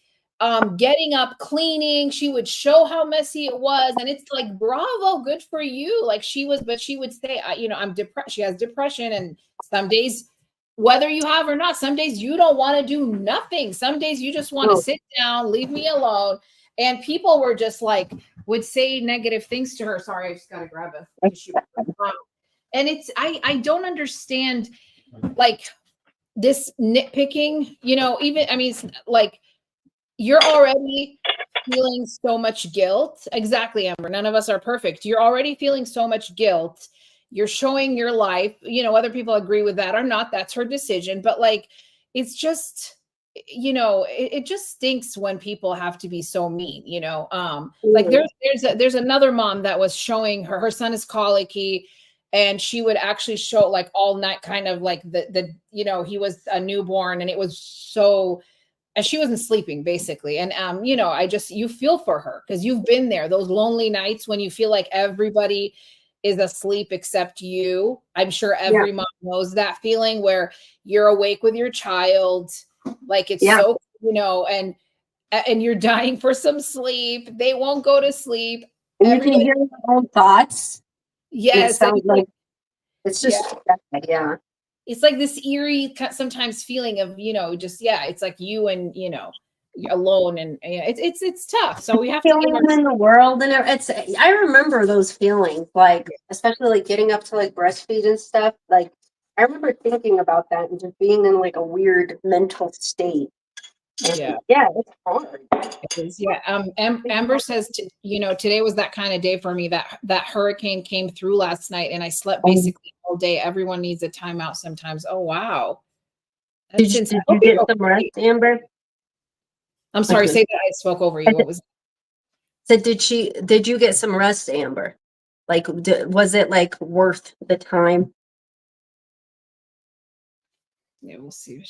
getting up, cleaning, she would show how messy it was, and it's like, bravo, good for you. Like but she would say, I'm depressed. She has depression, and some days, whether you have or not, some days you don't want to do nothing, some days you just want to Oh, sit down, leave me alone. And people were just like, would say negative things to her. Sorry, I just gotta grab a tissue. And it's, I don't understand like this nitpicking, you know, even, I mean, it's like you're already feeling so much guilt. Exactly, Amber. None of us are perfect. You're already feeling so much guilt. You're showing your life, you know, whether people agree with that or not, that's her decision. But like, it's just, you know, it just stinks when people have to be so mean, you know. Like there's another mom that was showing her son is colicky, and she would actually show like all night kind of like the you know, he was a newborn, and it was so, and she wasn't sleeping basically. And you know, I just, you feel for her because you've been there, those lonely nights when you feel like everybody is asleep except you. I'm sure Yeah. every mom knows that feeling where you're awake with your child, like it's Yeah. so, you know, and you're dying for some sleep. They won't go to sleep. And you can Everybody, hear your own thoughts. And it yes, and sounds like it's yeah, just bad. Yeah. it's like this eerie sometimes feeling of, you know, just, yeah, it's like you and, you know, you're alone, and yeah, it's tough. So we have to give Feeling our, in the world, and it's, I remember those feelings, like especially like getting up to like breastfeed and stuff. Like I remember thinking about that and just being in like a weird mental state. yeah. And yeah, it's hard. It is, yeah. Amber says, you know, today was that kind of day for me. That hurricane came through last night, and I slept Um, basically all day. Everyone needs a timeout sometimes. Oh wow, did that's insane. did I you hope get you're some rest, okay. Amber? I'm sorry, say that I spoke over I you. What was? said, did you get some rest, Amber? Like, was it like worth the time? Yeah, we'll see.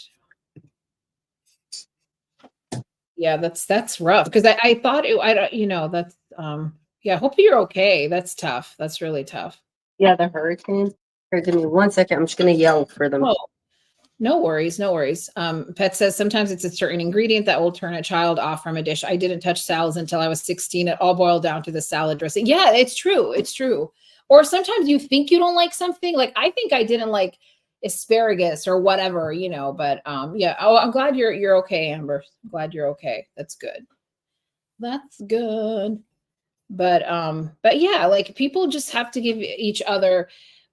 Yeah, that's rough because I thought it. I don't, you know, that's yeah. Hope you're okay. That's tough. That's really tough. Yeah, the hurricane. Here, give me 1 second. I'm just gonna yell for them. Oh, no worries, no worries. Pet says sometimes it's a certain ingredient that will turn a child off from a dish. I didn't touch salads until I was 16. It all boiled down to the salad dressing. Yeah, it's true. It's true. Or sometimes you think you don't like something. Like I think I didn't like asparagus or whatever, you know, but yeah. Oh, I'm glad you're okay, Amber. I'm glad you're okay. That's good. That's good. But yeah, like people just have to give each other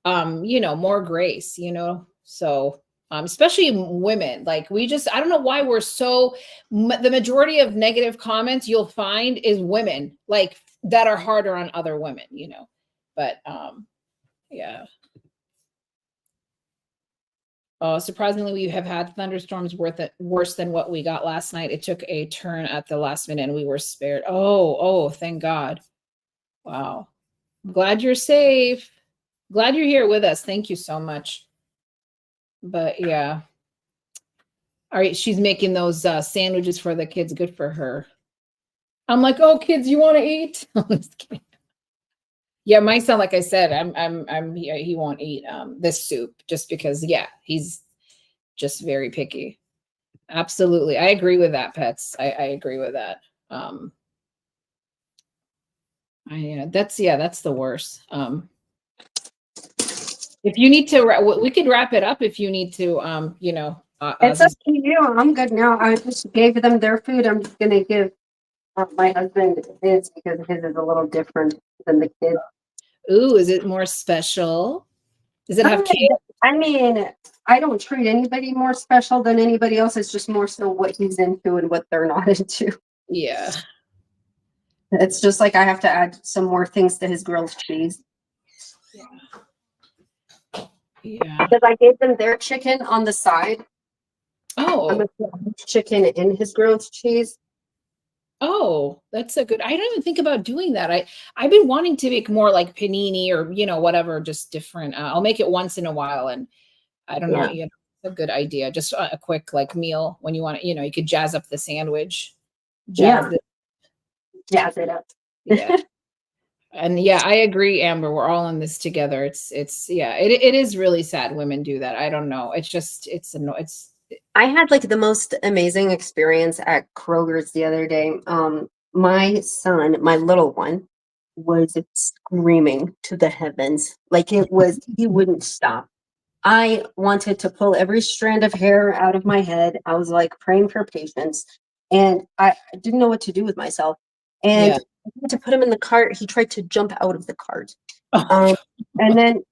you know, more grace, you know. So especially women, like we just, I don't know why we're so the majority of negative comments you'll find is women, like that are harder on other women, you know. But yeah. Surprisingly, we have had thunderstorms worse than what we got last night. It took a turn at the last minute and we were spared. Oh, thank God. Wow. I'm glad you're safe. Glad you're here with us. Thank you so much. But yeah. All right, she's making those sandwiches for the kids. Good for her. I'm like, oh, kids, you want to eat? I'm just kidding. Yeah, my son, like I said, he won't eat this soup just because, yeah, he's just very picky. Absolutely, I agree with that, pets. I agree with that. That's the worst. If you need to, we could wrap it up if you need to. You know, It's up Ozzy's. to you. I'm good now. I just gave them their food. I'm just gonna give my husband his because his is a little different than the kids. Ooh, is it more special? Does it have Um, cake? I mean, I don't treat anybody more special than anybody else. It's just more so what he's into and what they're not into. Yeah. It's just like I have to add some more things to his grilled cheese. Yeah. Because I gave them their chicken on the side. I'm Oh, gonna put chicken in his grilled cheese. oh, that's a good. I don't even think about doing that. I've been wanting to make more like panini or, you know, whatever, just different. I'll make it once in a while, and I don't know, Yeah, you know, it's a good idea. Just a quick like meal when you want to, you know, you could jazz up the sandwich, jazz yeah, it. jazz it up. Yeah. And yeah, I agree, Amber. We're all in this together. It's yeah, it is really sad women do that. I don't know. It's just it's I had like the most amazing experience at Kroger's the other day. My son, my little one, was screaming to the heavens. Like it was, he wouldn't stop. I wanted to pull every strand of hair out of my head. I was like praying for patience, and I didn't know what to do with myself. And yeah. I had to put him in the cart. He tried to jump out of the cart. Oh, Um, and then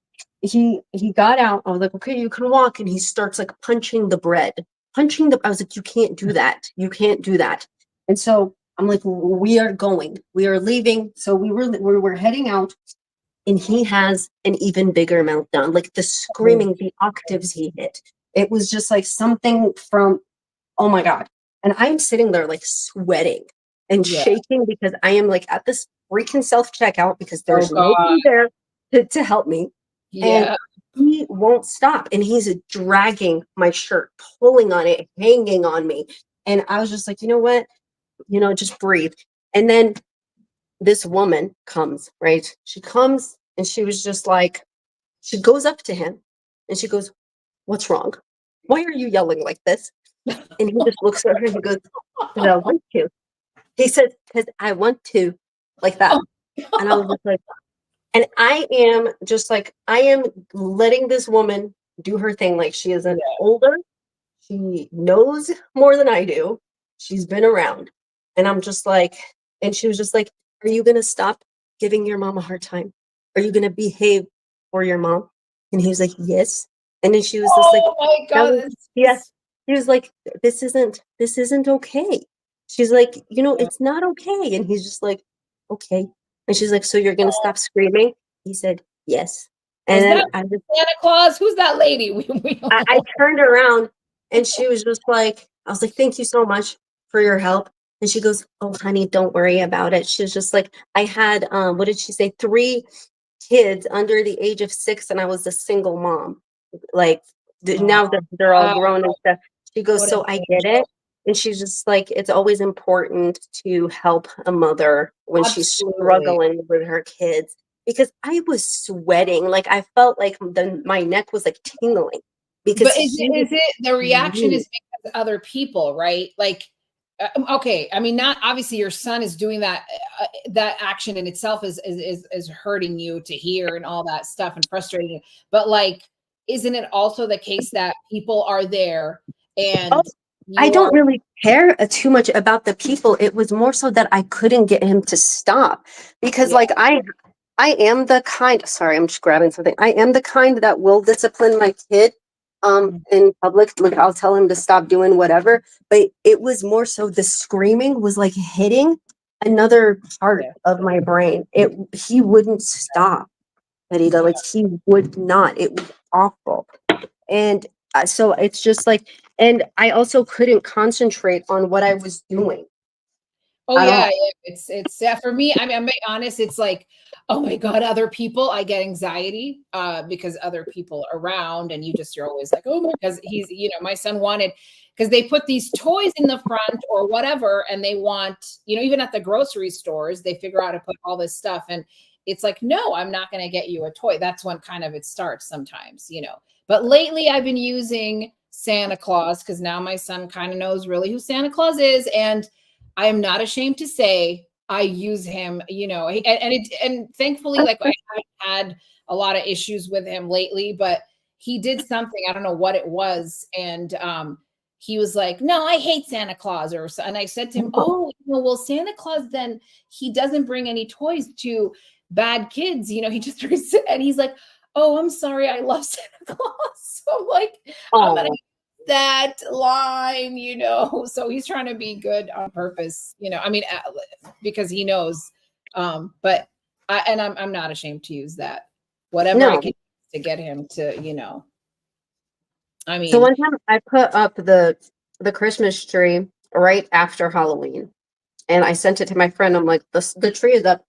he got out. I was like, okay, you can walk. And he starts like punching the bread, punching the. I was like, you can't do that. You can't do that. And so I'm like, we are going. We are leaving. So we were heading out, and he has an even bigger meltdown. Like the screaming, the octaves he hit. It was just like something from, oh my God. And I'm sitting there like sweating and Yeah. shaking because I am like at this freaking self checkout because Oh there's God. nobody there to help me. And Yeah. he won't stop. And he's dragging my shirt, pulling on it, hanging on me. And I was just like, you know what? Just breathe. And then this woman comes, right? She comes and she was just like, she goes up to him and she goes, what's wrong? Why are you yelling like this? And he just looks at her and he goes, because I want to. He says, because I want to, like that. And I was just like, and I am just like, I am letting this woman do her thing. Like she is an older, she knows more than I do. She's been around. And I'm just like, and she was just like, are you going to stop giving your mom a hard time? Are you going to behave for your mom? And he was like, yes. And then she was just like, Oh my that God. was, yeah. He was like, this isn't okay. She's like, it's not okay. And he's just like, okay. And she's like, so you're going to stop screaming? He said, yes. And Was then that Santa Claus? Who's that lady? I turned around and she was just like, I was like, thank you so much for your help. And she goes, oh, honey, don't worry about it. She was just like, I had, what did she say? 3 kids under the age of 6, and I was a single mom. Like, now that they're all grown and stuff. She goes, What an so I get it. And she's just like, it's always important to help a mother when she's Absolutely. struggling with her kids. Because I was sweating, like I felt like my neck was like tingling because But he is it the reaction knew. is because of other people, right? Like, okay, I mean, not obviously your son is doing that. That action in itself is hurting you to hear and all that stuff and frustrating you. But like, isn't it also the case that people are there Oh, and I you are? don't really care too much about the people. It was more so that I couldn't get him to stop because, Yeah, like, I am the kind. Sorry, I'm just grabbing something. I am the kind that will discipline my kid, in public. Like, I'll tell him to stop doing whatever. But it was more so the screaming was like hitting another part yeah, of my brain. He wouldn't stop, Anita. Like he would not. It was awful. And so it's just like, and I also couldn't concentrate on what I was doing oh at yeah, all. yeah. It's yeah, for me, I mean, I'm being honest, it's like, oh my God, other people, I get anxiety because other people are around and you're always like, oh my, because he's, my son wanted, because they put these toys in the front or whatever, and they want, even at the grocery stores, they figure out how to put all this stuff. And it's like, no, I'm not going to get you a toy. That's when kind of it starts sometimes. But lately I've been using Santa Claus because now my son kind of knows really who Santa Claus is. And I am not ashamed to say I use him, and thankfully, like I haven't had a lot of issues with him lately, but he did something, I don't know what it was. And he was like, no, I hate Santa Claus. And I said to him, oh, well, Santa Claus, then he doesn't bring any toys to bad kids. He just brings it. And he's like, oh, I'm sorry. I love Santa Claus. So I'm like, I'm going Oh, to that line, so he's trying to be good on purpose, I mean, because he knows, but I'm not ashamed to use that, whatever I no. can to get him to, I So mean, one time I put up the Christmas tree right after Halloween, and I sent it to my friend. I'm like, the tree is up.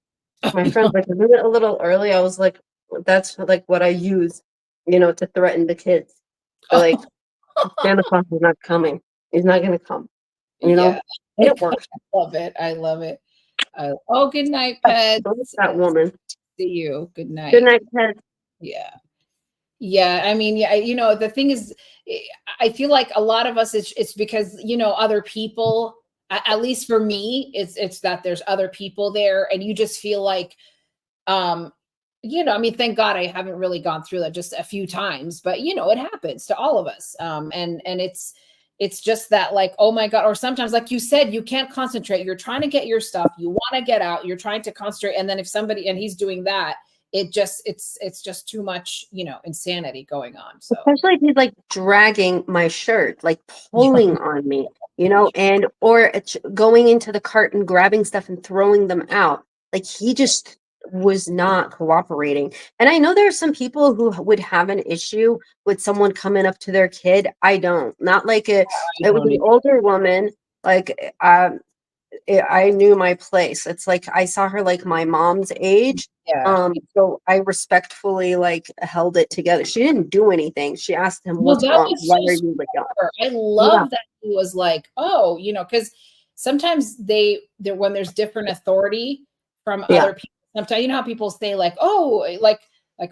My friend's like, isn't it a little early? I was like, that's like what I use, to threaten the kids. They're like, Santa Claus is not coming. He's not gonna come. You yeah, know, and it worked. love it. I love it. Oh, good night, So it's pets. that woman. See you. Good Good night. night, Ted. Yeah. Yeah, I mean, yeah, the thing is, I feel like a lot of us, it's because, other people, at least for me, it's that there's other people there and you just feel like, um, I mean, thank God I haven't really gone through that just a few times, but it happens to all of us. And it's just that like, oh my God, or sometimes, like you said, you can't concentrate. You're trying to get your stuff, you want to get out, you're trying to concentrate. And then if somebody, and he's doing that, it's just too much, you know, insanity going on. So Especially if he's like dragging my shirt, like pulling on me, you know, and or going into the cart and grabbing stuff and throwing them out. Like he just was not cooperating. And I know there are some people who would have an issue with someone coming up to their kid. I don't. Not like it was don't an even, older woman. Like I knew my place. It's like I saw her like my mom's age. yeah. So I respectfully like held it together. She didn't do anything. She asked him, Well, "What's that wrong? was Why so are sweet you like?" of her. I Yeah, love that he was like, oh, you know, because sometimes they're when there's different authority from yeah, other people. Sometimes you know how people say like, oh, like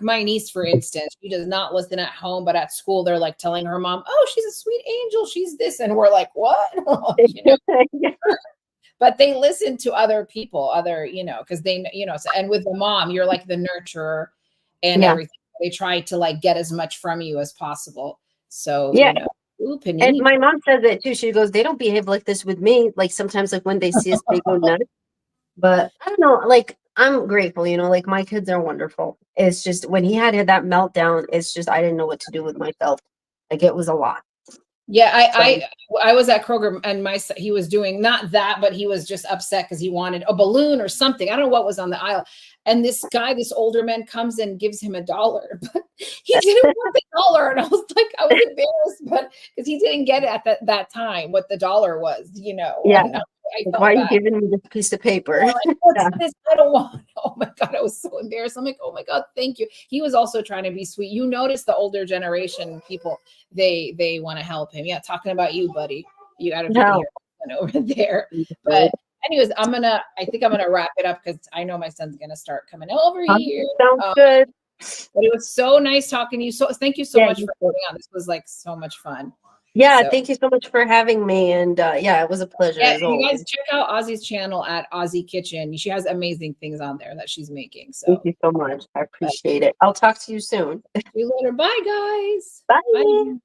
my niece, for instance, she does not listen at home, but at school they're like telling her mom, oh, she's a sweet angel, she's this, and we're like, what? You know, yeah, but they listen to other people, other, you know, because they, you know, so, and with the mom, you're like the nurturer and yeah. everything. They try to like get as much from you as possible. So, Yeah. you know, ooh, And panini. my mom says it too. She goes, "They don't behave like this with me. Like sometimes, like when they see us, they go nuts." But I don't know. Like I'm grateful, you know. Like my kids are wonderful. It's just when he had that meltdown, it's just I didn't know what to do with myself. Like it was a lot. Yeah, So I was at Kroger and he was doing not that, but he was just upset because he wanted a balloon or something. I don't know what was on the aisle. And this guy, this older man, comes and gives him $1, but he didn't want the dollar. And I was like, I was embarrassed, but because he didn't get it at that time what the dollar was, you know, yeah. and I Like, why felt are you bad. giving me this piece of Yeah, paper? like, what's Yeah. this? I don't want. Oh my God, I was so embarrassed. I'm like, oh my God, thank you. He was also trying to be sweet. You notice the older generation people, they want to help him. Yeah, talking about you, buddy. You, I don't know if you can No. hear it over there. But anyways, I think I'm gonna wrap it up because I know my son's gonna start coming over here. Sounds Um, good. but it was so nice talking to you. So thank you so Yeah, much you for too. coming on. This was like so much fun. Yeah, So thank you so much for having me. And yeah, it was a pleasure yeah, as you guys always. check out Ozzy's channel at Ozzy Kitchen. She has amazing things on there that she's making. Thank So, you so much. I but appreciate it. I'll talk to you soon. see you later. Bye, guys. Bye. Bye.